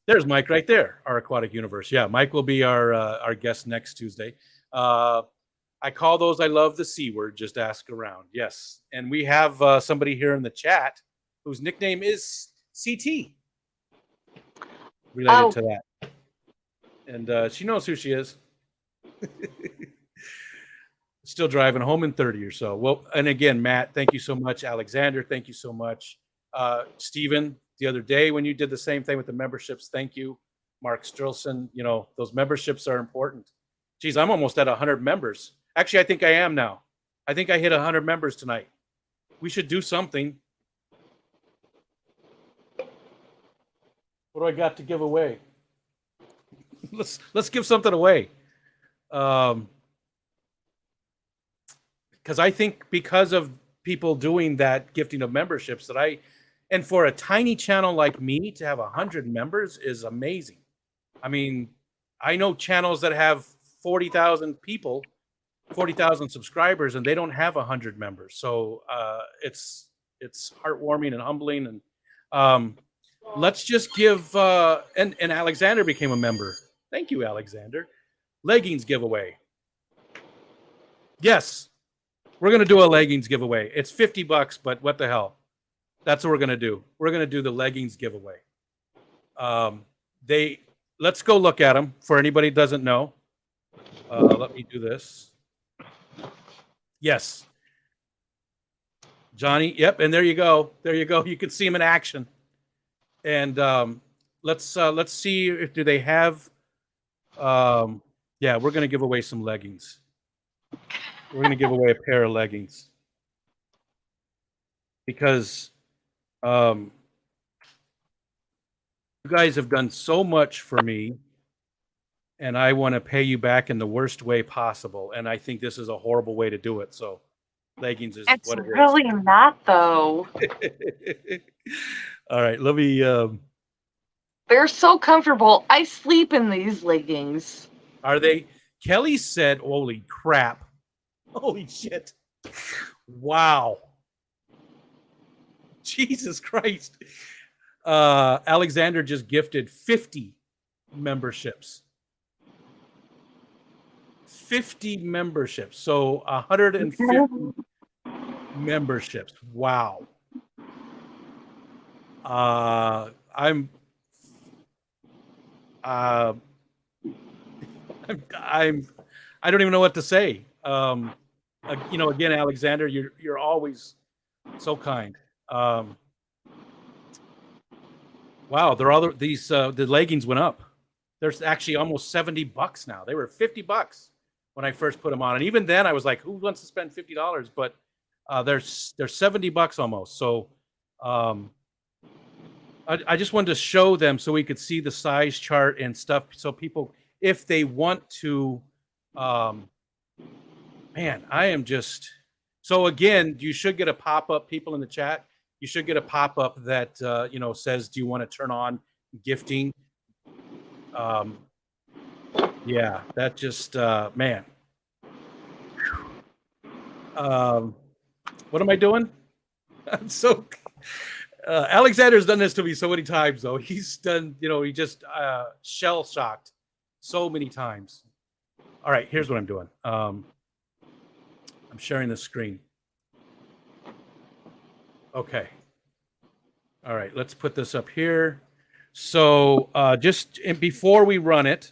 There's Mike right there, our Aquatic Universe. Yeah, Mike will be our guest next Tuesday. I call those I love the C word, just ask around. Yes. And we have somebody here in the chat whose nickname is CT. Related to that. And she knows who she is. Still driving home in 30 or so. Well, and again, Matt, thank you so much. Alexander, thank you so much. Stephen, the other day when you did the same thing with the memberships, thank you. Mark Strilson, those memberships are important. Geez, I'm almost at 100 members. Actually, I think I am now. I think I hit 100 members tonight. We should do something. What do I got to give away? Let's give something away. Because I think because of people doing that gifting of memberships and for a tiny channel like me to have 100 members is amazing. I mean, I know channels that have 40,000 people, 40,000 subscribers, and they don't have 100 members. So it's heartwarming and humbling. And let's just give and Alexander became a member. Thank you, Alexander. Leggings giveaway. Yes, we're gonna do a leggings giveaway. It's $50, but what the hell? That's what we're gonna do. We're gonna do the leggings giveaway. let's go look at them for anybody who doesn't know. Let me do this. Yes. Johnny. Yep. And there you go. There you go. You can see them in action. And let's see if do they have. Yeah, we're gonna give away some leggings. We're gonna give away a pair of leggings because you guys have done so much for me, and I want to pay you back in the worst way possible. And I think this is a horrible way to do it. So, leggings is It's what it really not, though. is. All right, let me. They're so comfortable. I sleep in these leggings. Are they? Kelly said, "Holy crap! Holy shit! Wow! Jesus Christ!" Alexander just gifted 50 memberships. 50 memberships. So 150 memberships. Wow. I'm I don't even know what to say. Again, Alexander, you're always so kind. Wow, the leggings went up. There's actually almost $70 now. They were $50 when I first put them on, and even then I was like, "Who wants to spend $50?" But they're $70 almost. So I just wanted to show them so we could see the size chart and stuff, so people, if they want to, man, I am just so. Again, you should get a pop-up. People in the chat, you should get a pop-up that says, "Do you want to turn on gifting?" Yeah, that just man. What am I doing? I'm so. Alexander's done this to me so many times, though. He's done, he just shell shocked so many times. All right, here's what I'm doing. I'm sharing the screen. Okay. All right, let's put this up here. So before we run it,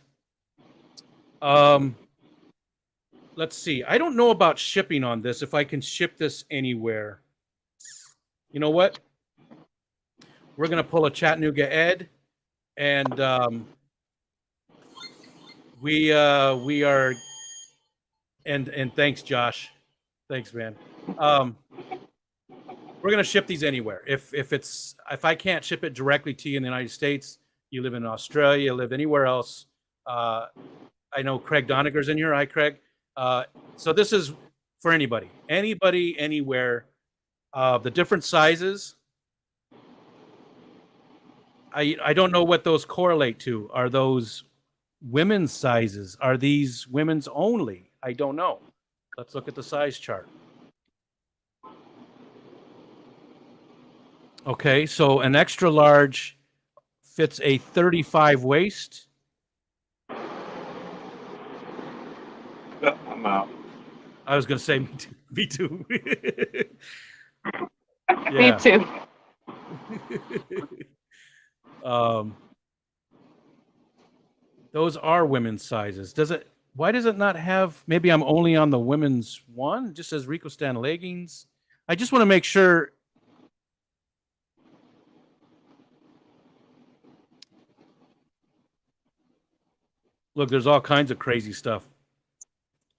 let's see. I don't know about shipping on this, if I can ship this anywhere. You know what? We're going to pull a Chattanooga Ed, and we are, and thanks, Josh. Thanks, man. We're going to ship these anywhere. If I can't ship it directly to you in the United States, you live in Australia, you live anywhere else. I know Craig Doniger's in here. Hi, Craig. So this is for anybody, anywhere. The different sizes. I don't know what those correlate to. Are those women's sizes? Are these women's only? I don't know. Let's look at the size chart. Okay, so an extra large fits a 35 waist. I'm out. I was going to say me too. Me too. Those are women's sizes. Why does it not have, maybe I'm only on the women's one? It just says Rico Stan leggings. I just want to make sure. Look, there's all kinds of crazy stuff.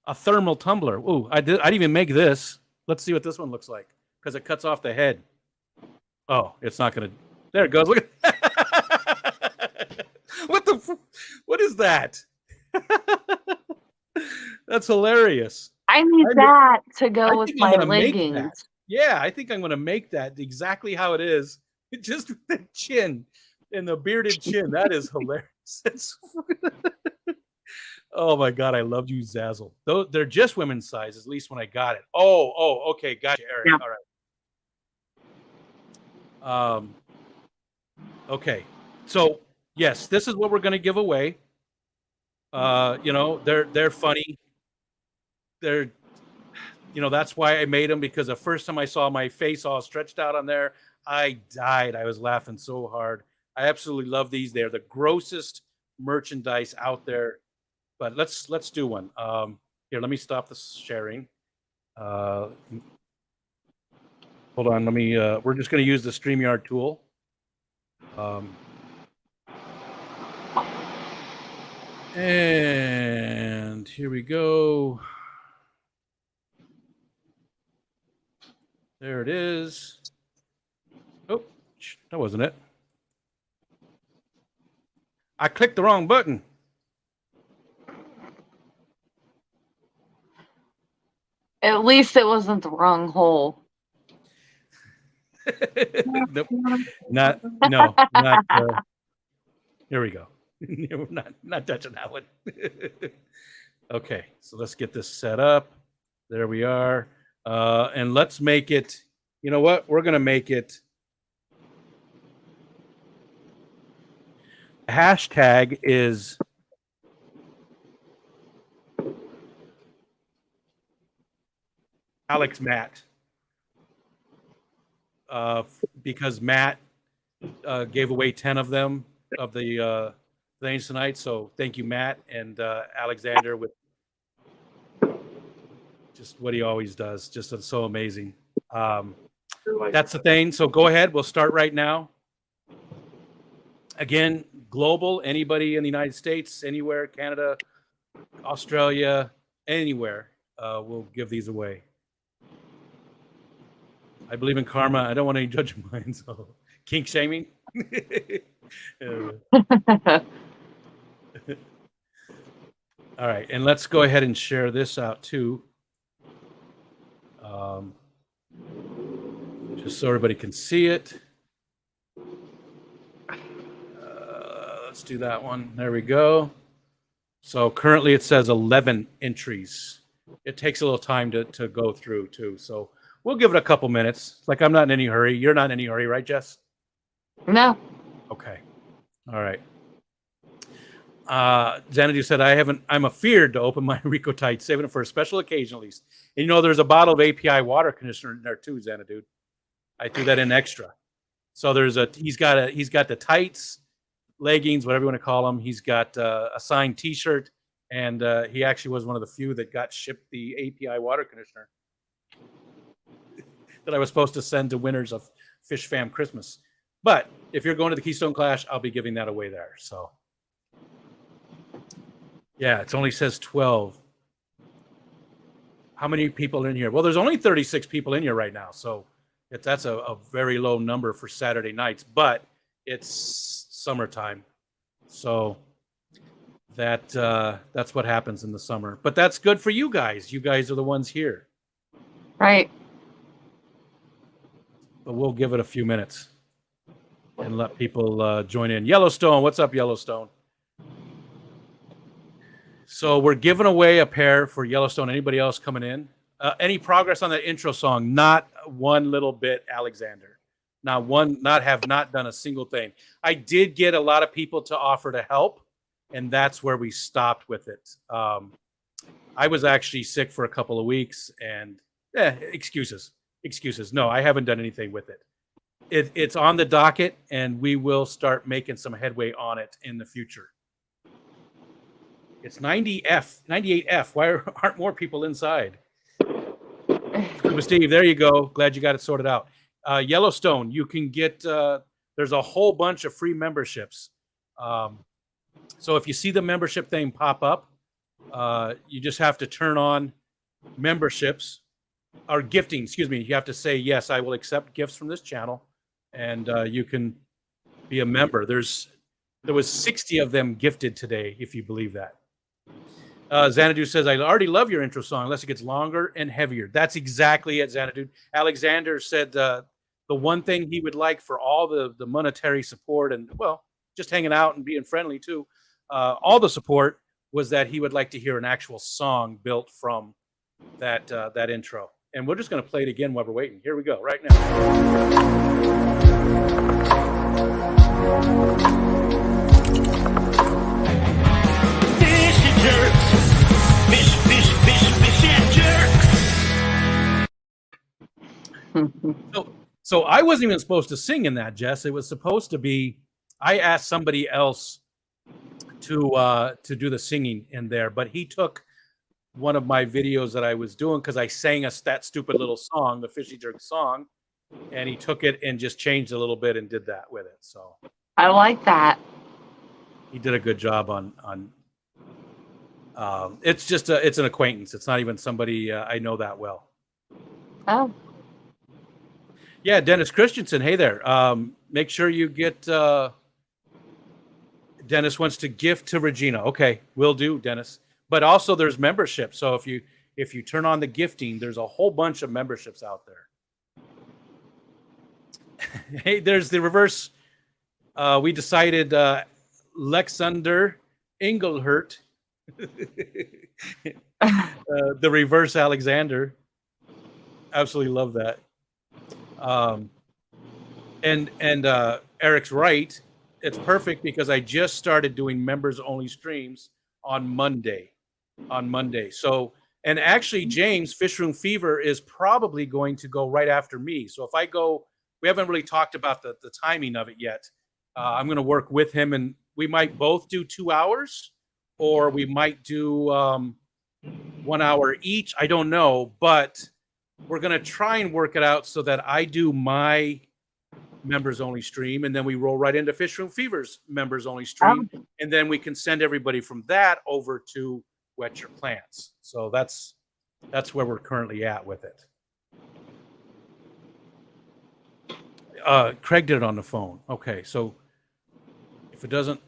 A thermal tumbler. Ooh, I didn't even make this. Let's see what this one looks like, because it cuts off the head. Oh, it's not going to. There it goes. Look at what is that? That's hilarious. I need that to go with my leggings. Yeah, I think I'm going to make that exactly how it is. Just with the chin and the bearded chin. That is hilarious. Oh my God, I love you, Zazzle. They're just women's size, at least when I got it. Oh, okay, gotcha, Eric. Yeah. All right. Okay, so yes, this is what we're going to give away. They're funny. They're, that's why I made them, because the first time I saw my face all stretched out on there, I died. I was laughing so hard. I absolutely love these. They're the grossest merchandise out there, but let's do one. Here, let me stop the sharing. Hold on, let me. We're just going to use the StreamYard tool. And here we go. There it is. Oh, that wasn't it. I clicked the wrong button. At least it wasn't the wrong hole. Nope. Not. Here we go. We're not touching that one. Okay, so let's get this set up. There we are. And let's make it. You know what? We're gonna make it. The hashtag is Alex Matt. Because Matt gave away 10 of them of the things tonight. So thank you, Matt, and Alexander, with just what he always does. Just so amazing. That's the thing. So go ahead. We'll start right now. Again, global, anybody in the United States, anywhere, Canada, Australia, anywhere, we'll give these away. I believe in karma. I don't want any judge of mine, so kink shaming. All right, and let's go ahead and share this out too. Just so everybody can see it. Let's do that one. There we go. So currently it says 11 entries. It takes a little time to go through too. So we'll give it a couple minutes. Like, I'm not in any hurry. You're not in any hurry, right, Jess? No. Okay. All right. Xanadu said, I'm afeared to open my Rico Tide, saving it for a special occasion at least. And you know, there's a bottle of API water conditioner in there too, Xanadu. I threw that in extra. So he's got the tights, leggings, whatever you want to call them. He's got a signed T-shirt, and he actually was one of the few that got shipped the API water conditioner that I was supposed to send to winners of Fish Fam Christmas. But if you're going to the Keystone Clash, I'll be giving that away there. So yeah, it only says 12. How many people are in here? Well, there's only 36 people in here right now, so that's a very low number for Saturday nights, but it's summertime, so that's what happens in the summer. But that's good for you guys. You guys are the ones here, Right. but we'll give it a few minutes and let people join in. Yellowstone, what's up, Yellowstone? So we're giving away a pair for Yellowstone. Anybody else coming in? Any progress on that intro song? Not one little bit, Alexander. Have not done a single thing. I did get a lot of people to offer to help, and that's where we stopped with it. I was actually sick for a couple of weeks, and excuses. No, I haven't done anything with it. It's on the docket, and we will start making some headway on it in the future. It's 98F. Why aren't more people inside? Steve, there you go. Glad you got it sorted out. Yellowstone, you can get, there's a whole bunch of free memberships. So if you see the membership thing pop up, you just have to turn on memberships or gifting, excuse me. You have to say, yes, I will accept gifts from this channel, and you can be a member. There was 60 of them gifted today, if you believe that. Xanadu says, I already love your intro song unless it gets longer and heavier. That's exactly it, Xanadu. Alexander said the one thing he would like for all the monetary support and, well, just hanging out and being friendly too, all the support, was that he would like to hear an actual song built from that intro. And we're just going to play it again while we're waiting. Here we go, right now. So I wasn't even supposed to sing in that, Jess. It was supposed to be, I asked somebody else to do the singing in there. But he took one of my videos that I was doing because I sang that stupid little song, the Fishy Jerk song, and he took it and just changed a little bit and did that with it. So I like that. he did a good job on. It's just it's an acquaintance. It's not even somebody I know that well. Oh, Yeah, Dennis Christensen. Hey there. Make sure you get. Dennis wants to gift to Regina. Okay, will do, Dennis. But also, there's membership. So if you turn on the gifting, there's a whole bunch of memberships out there. Hey, there's the reverse. We decided Lexander Engelhurt, the reverse Alexander. Absolutely love that. And Eric's right. It's perfect because I just started doing members only streams on Monday. So, and actually, James Fish Room Fever is probably going to go right after me. So if I go, we haven't really talked about the timing of it yet. I'm going to work with him, and we might both do 2 hours, or we might do 1 hour each. I don't know, but we're going to try and work it out so that I do my members only stream, and then we roll right into Fish Room Fever's members only stream, and then we can send everybody from that over to Wet Your Plants. So that's where we're currently at with it. Craig did it on the phone. Okay, so if it doesn't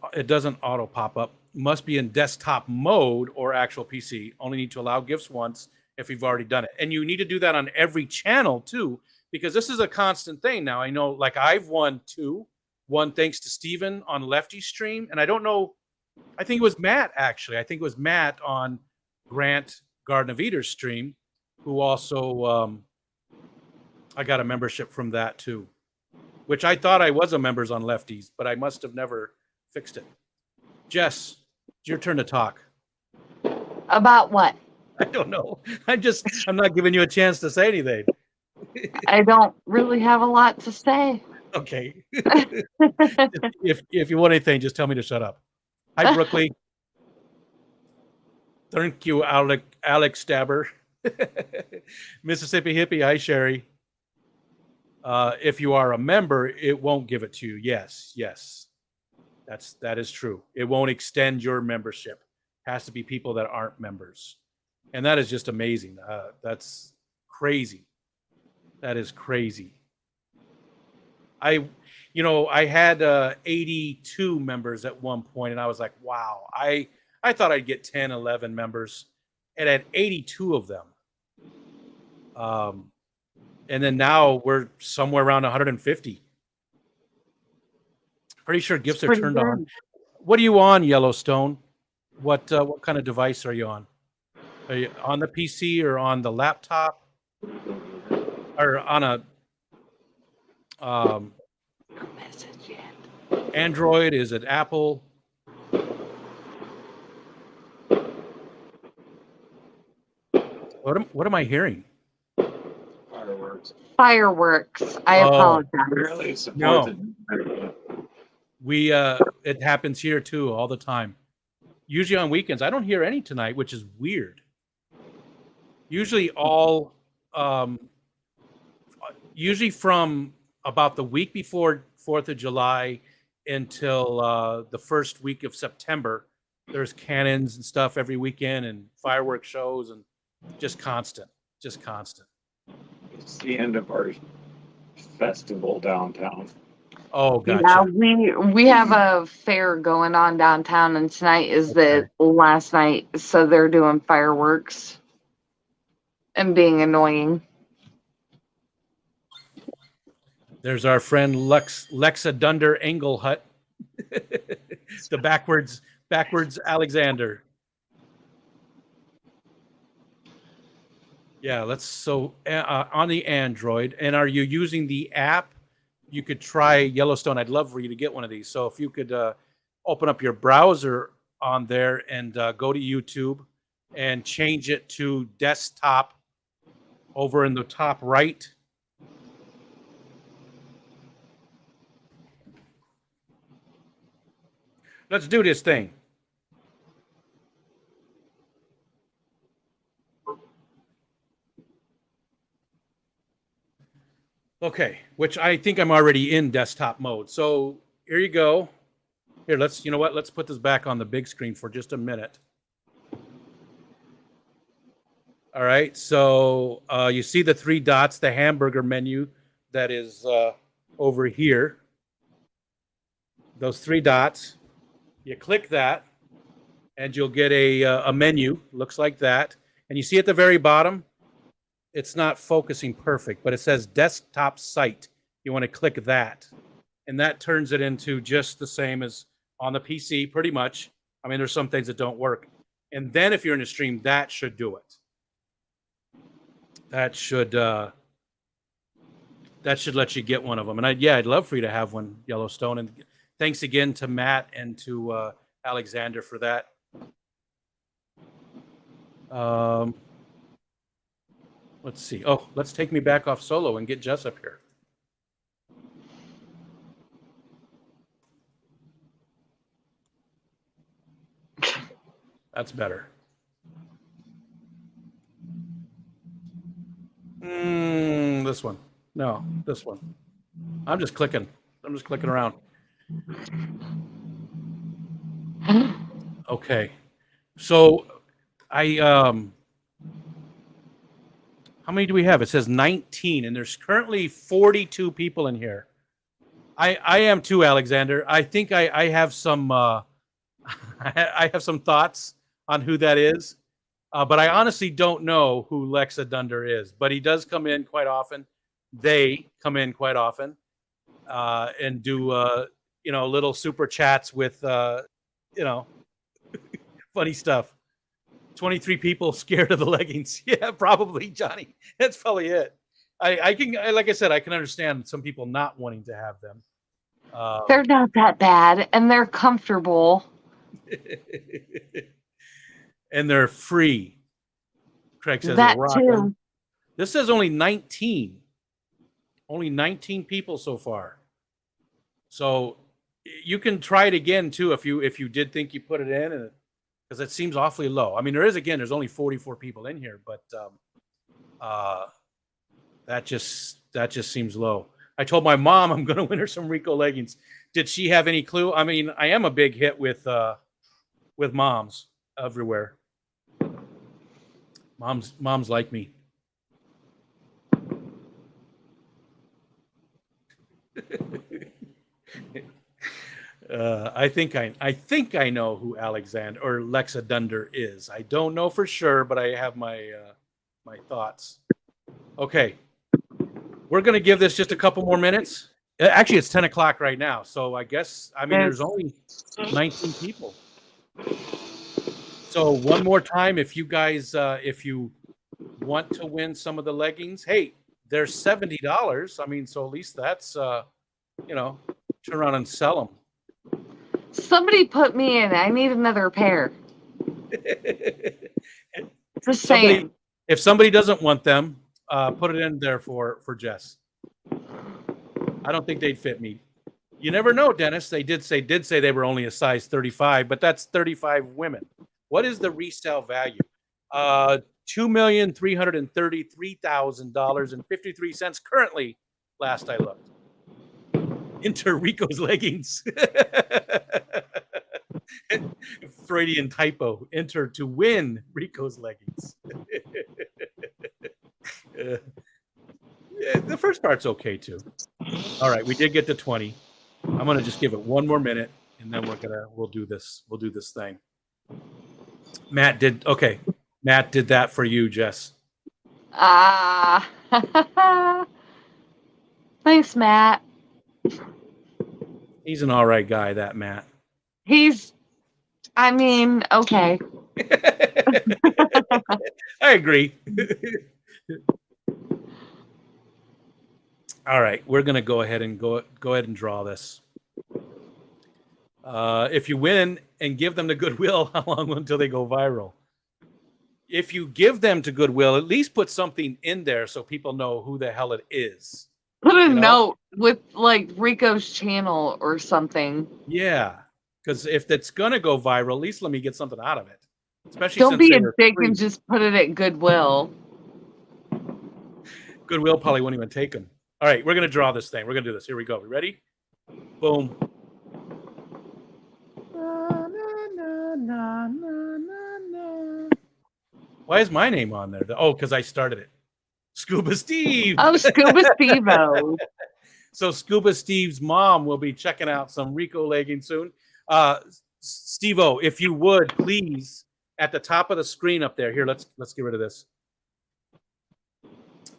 auto pop up, must be in desktop mode or actual PC. Only need to allow gifts once if you've already done it, and you need to do that on every channel too, because this is a constant thing now. I know, like, I've won 2. One thanks to Steven on Lefty's stream, and I don't know. I think it was Matt, actually. I think it was Matt on Grant Garden of Eater's stream, who also I got a membership from that too, which I thought I was a members on Lefties, but I must have never fixed it. Jess, it's your turn to talk. about what? I don't know. I'm not giving you a chance to say anything. I don't really have a lot to say. Okay. if you want anything, just tell me to shut up. Hi, Brooklyn. Thank you, Alex Stabber. Mississippi Hippie. Hi, Sherry. If you are a member, it won't give it to you. Yes. That is true. It won't extend your membership. It has to be people that aren't members. And that is just amazing. That's crazy. That is crazy. I had 82 members at one point, and I was like, wow. I thought I'd get 10, 11 members, and at 82 of them. And then now we're somewhere around 150. Pretty sure gifts are turned on. What are you on, Yellowstone? What kind of device are you on? Are you on the PC or on the laptop? Or on a Android? Is it Apple? What am I hearing? Fireworks. I apologize. Really support We it happens here too all the time. Usually on weekends. I don't hear any tonight, which is weird. Usually usually from about the week before 4th of July until the first week of September, there's cannons and stuff every weekend and fireworks shows, and just constant. It's the end of our festival downtown. Oh, gotcha. Yeah, we have a fair going on downtown, and tonight is the last night, so they're doing fireworks and being annoying. There's our friend Lexa Dunder Engelhut, the backwards Alexander. Yeah, on the Android. And are you using the app? You could try Yellowstone. I'd love for you to get one of these. So if you could open up your browser on there and go to YouTube and change it to desktop over in the top right. Let's do this thing. Okay, which I think I'm already in desktop mode. So here you go. Here, you know what? Let's put this back on the big screen for just a minute. All right, so you see the 3 dots, the hamburger menu that is over here. Those 3 dots. You click that, and you'll get a menu. Looks like that. And you see at the very bottom, it's not focusing perfect, but it says desktop site. You want to click that. And that turns it into just the same as on the PC, pretty much. I mean, there's some things that don't work. And then if you're in a stream, that should do it. That should let you get one of them. And I'd love for you to have one, Yellowstone. And thanks again to Matt and to Alexander for that. Let's see. Oh, let's take me back off solo and get Jess up here. That's better. This one. No, this one. I'm just clicking around. Okay. So how many do we have? It says 19, and there's currently 42 people in here. I am too, Alexander. I think I have some I have some thoughts on who that is. But I honestly don't know who Lexa Dunder is, but he does come in quite often. They come in quite often and do, little super chats with, funny stuff. 23 people scared of the leggings. Yeah, probably, Johnny. That's probably it. Like I said, I can understand some people not wanting to have them. They're not that bad, and they're comfortable. And they're free. Craig says that too. This says only 19. Only 19 people so far. So you can try it again too if you did think you put it in, because it seems awfully low. I mean, there's only 44 people in here, but that just seems low. I told my mom I'm going to win her some Rico leggings. Did she have any clue? I mean, I am a big hit with moms everywhere. Moms like me. I think I know who Alexander or Lexa Dunder is. I don't know for sure, but I have my thoughts. Okay, we're gonna give this just a couple more minutes. Actually, it's 10 o'clock right now, so I guess there's only 19 people. So one more time, if you guys, if you want to win some of the leggings, hey, they're $70. I mean, so at least that's, turn around and sell them. Somebody put me in. I need another pair. Just saying. If somebody doesn't want them, put it in there for Jess. I don't think they'd fit me. You never know, Dennis. They did say they were only a size 35, but that's 35 women. What is the resale value? $2,333,000.53 currently, last I looked. Enter Rico's leggings. Freudian typo. Enter to win Rico's leggings. The first part's okay too. All right, we did get to 20. I'm gonna just give it one more minute, and then we'll do this. We'll do this thing. Matt did that for you, Jess. Thanks, Matt. He's an all right guy, that Matt. Okay. I agree. All right, we're gonna go ahead and draw this. If you win and give them to Goodwill, how long until they go viral? If you give them to Goodwill, at least put something in there so people know who the hell it is. Put a note with like Rico's channel or something. Yeah, because if it's gonna go viral, at least let me get something out of it. Especially don't since be a dick and just put it at Goodwill. Goodwill probably won't even take them. All right, we're gonna draw this thing. We're gonna do this. Here we go. We ready? Boom. Why is my name on there? Oh, because I started it. Scuba Steve. Oh, Scuba Steve-O. So Scuba Steve's mom will be checking out some Rico leggings soon. Steve-O, if you would, please, at the top of the screen up there. Here, let's get rid of this.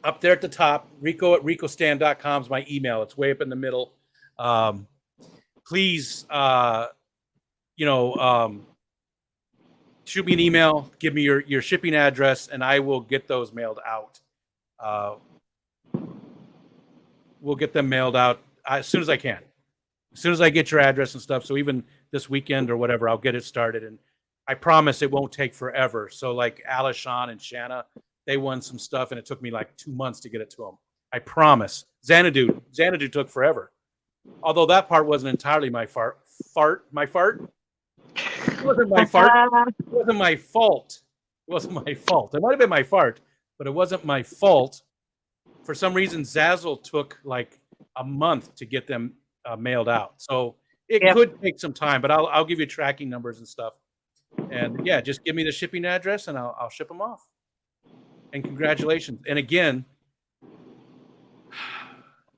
Up there at the top, Rico at ricostand.com is my email. It's way up in the middle. Please, shoot me an email, give me your shipping address, and I will get those mailed out. We'll get them mailed out as soon as I can. As soon as I get your address and stuff. So even this weekend or whatever, I'll get it started. And I promise it won't take forever. So like Alishon and Shanna, they won some stuff, and it took me like 2 months to get it to them. I promise. Xanadu took forever. Although that part wasn't entirely my fart. My fart? It wasn't my fart. It wasn't my fault. It wasn't my fault. It might have been my fart, but it wasn't my fault. For some reason, Zazzle took like a month to get them mailed out. So it could take some time, but I'll give you tracking numbers and stuff. And yeah, just give me the shipping address and I'll ship them off. And congratulations. And again,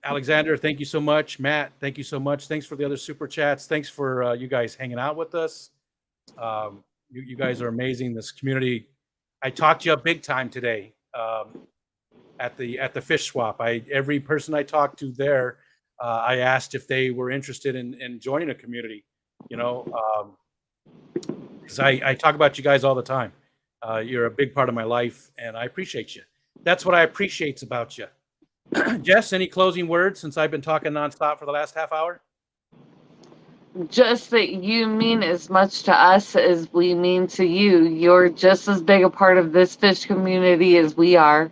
Alexander, thank you so much. Matt, thank you so much. Thanks for the other super chats. Thanks for you guys hanging out with us. You guys are amazing. This community, I talked you up big time today at the fish swap. Every person I talked to there, I asked if they were interested in joining a community. Because I talk about you guys all the time. You're a big part of my life, and I appreciate you. That's what I appreciate about you. Jess, any closing words since I've been talking nonstop for the last half hour? Just that you mean as much to us as we mean to you. You're just as big a part of this fish community as we are.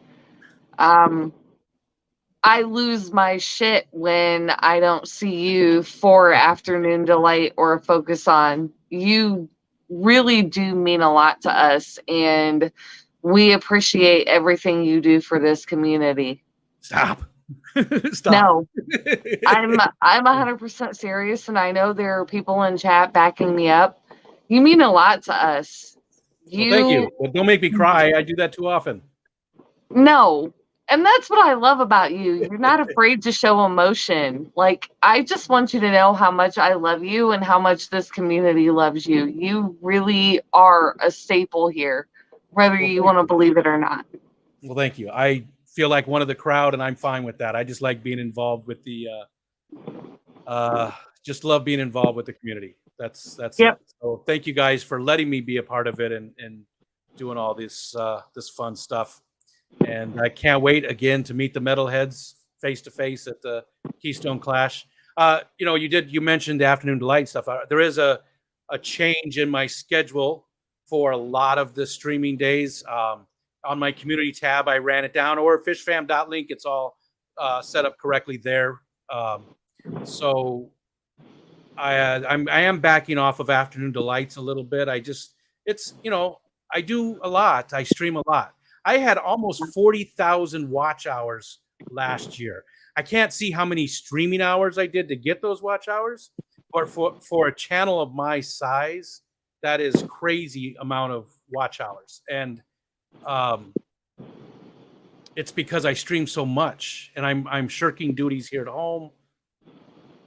I lose my shit when I don't see you for Afternoon Delight or Focus On. You really do mean a lot to us, and we appreciate everything you do for this community. Stop. Stop. No, I'm 100% serious, and I know there are people in chat backing me up. You mean a lot to us. Well, thank you. Well, don't make me cry. I do that too often. No. And that's what I love about you. You're not afraid to show emotion. Like, I just want you to know how much I love you and how much this community loves you. You really are a staple here, whether you want to believe it or not. Well, thank you. I feel like one of the crowd, and I'm fine with that. I just like being involved with the, just love being involved with the community. That's yep. It. So thank you guys for letting me be a part of it and doing all this fun stuff. And I can't wait again to meet the Metalheads face to face at the Keystone Clash. You mentioned the Afternoon Delight stuff. There is a change in my schedule for a lot of the streaming days. On my community tab, I ran it down, or fishfam.link. It's all set up correctly there. So I am backing off of Afternoon Delights a little bit. I do a lot. I stream a lot. I had almost 40,000 watch hours last year. I can't see how many streaming hours I did to get those watch hours, but for a channel of my size, that is crazy amount of watch hours. And it's because I stream so much, and I'm shirking duties here at home.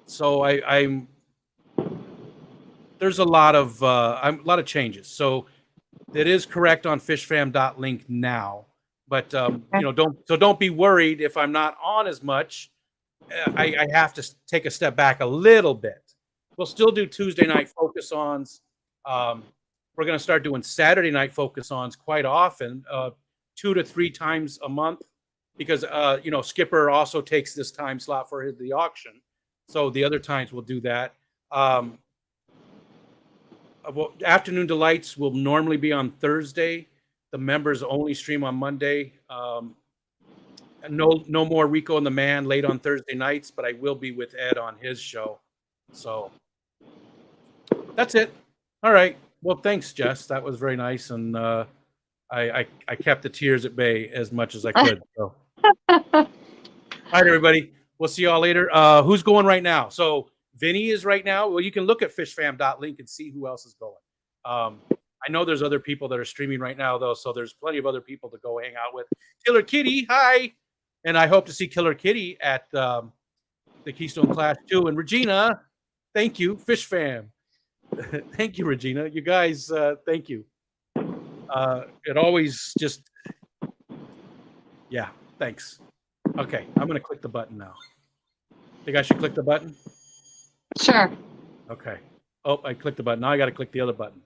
So there's a lot of changes. So it is correct on fishfam.link now, but don't be worried if I'm not on as much. I have to take a step back a little bit. We'll still do Tuesday night focus-ons. We're going to start doing Saturday night focus-ons quite often, 2 to 3 times a month, because Skipper also takes this time slot for the auction. So the other times we'll do that. Afternoon Delights will normally be on Thursday. The members only stream on Monday. No more Rico and the Man late on Thursday nights, but I will be with Ed on his show. So that's it. All right. Well, thanks, Jess. That was very nice, and I kept the tears at bay as much as I could. So. right, everybody. We'll see y'all later. Who's going right now? So Vinny is right now. Well, you can look at fishfam.link and see who else is going. I know there's other people that are streaming right now, though, so there's plenty of other people to go hang out with. Killer Kitty, hi. And I hope to see Killer Kitty at the Keystone Clash too. And Regina, thank you. Fish Fam. Thank you, Regina. You guys, thank you. It always just, yeah, thanks. Okay, I'm going to click the button now. Think I should click the button? Sure. Okay. Oh, I clicked the button. Now I got to click the other button.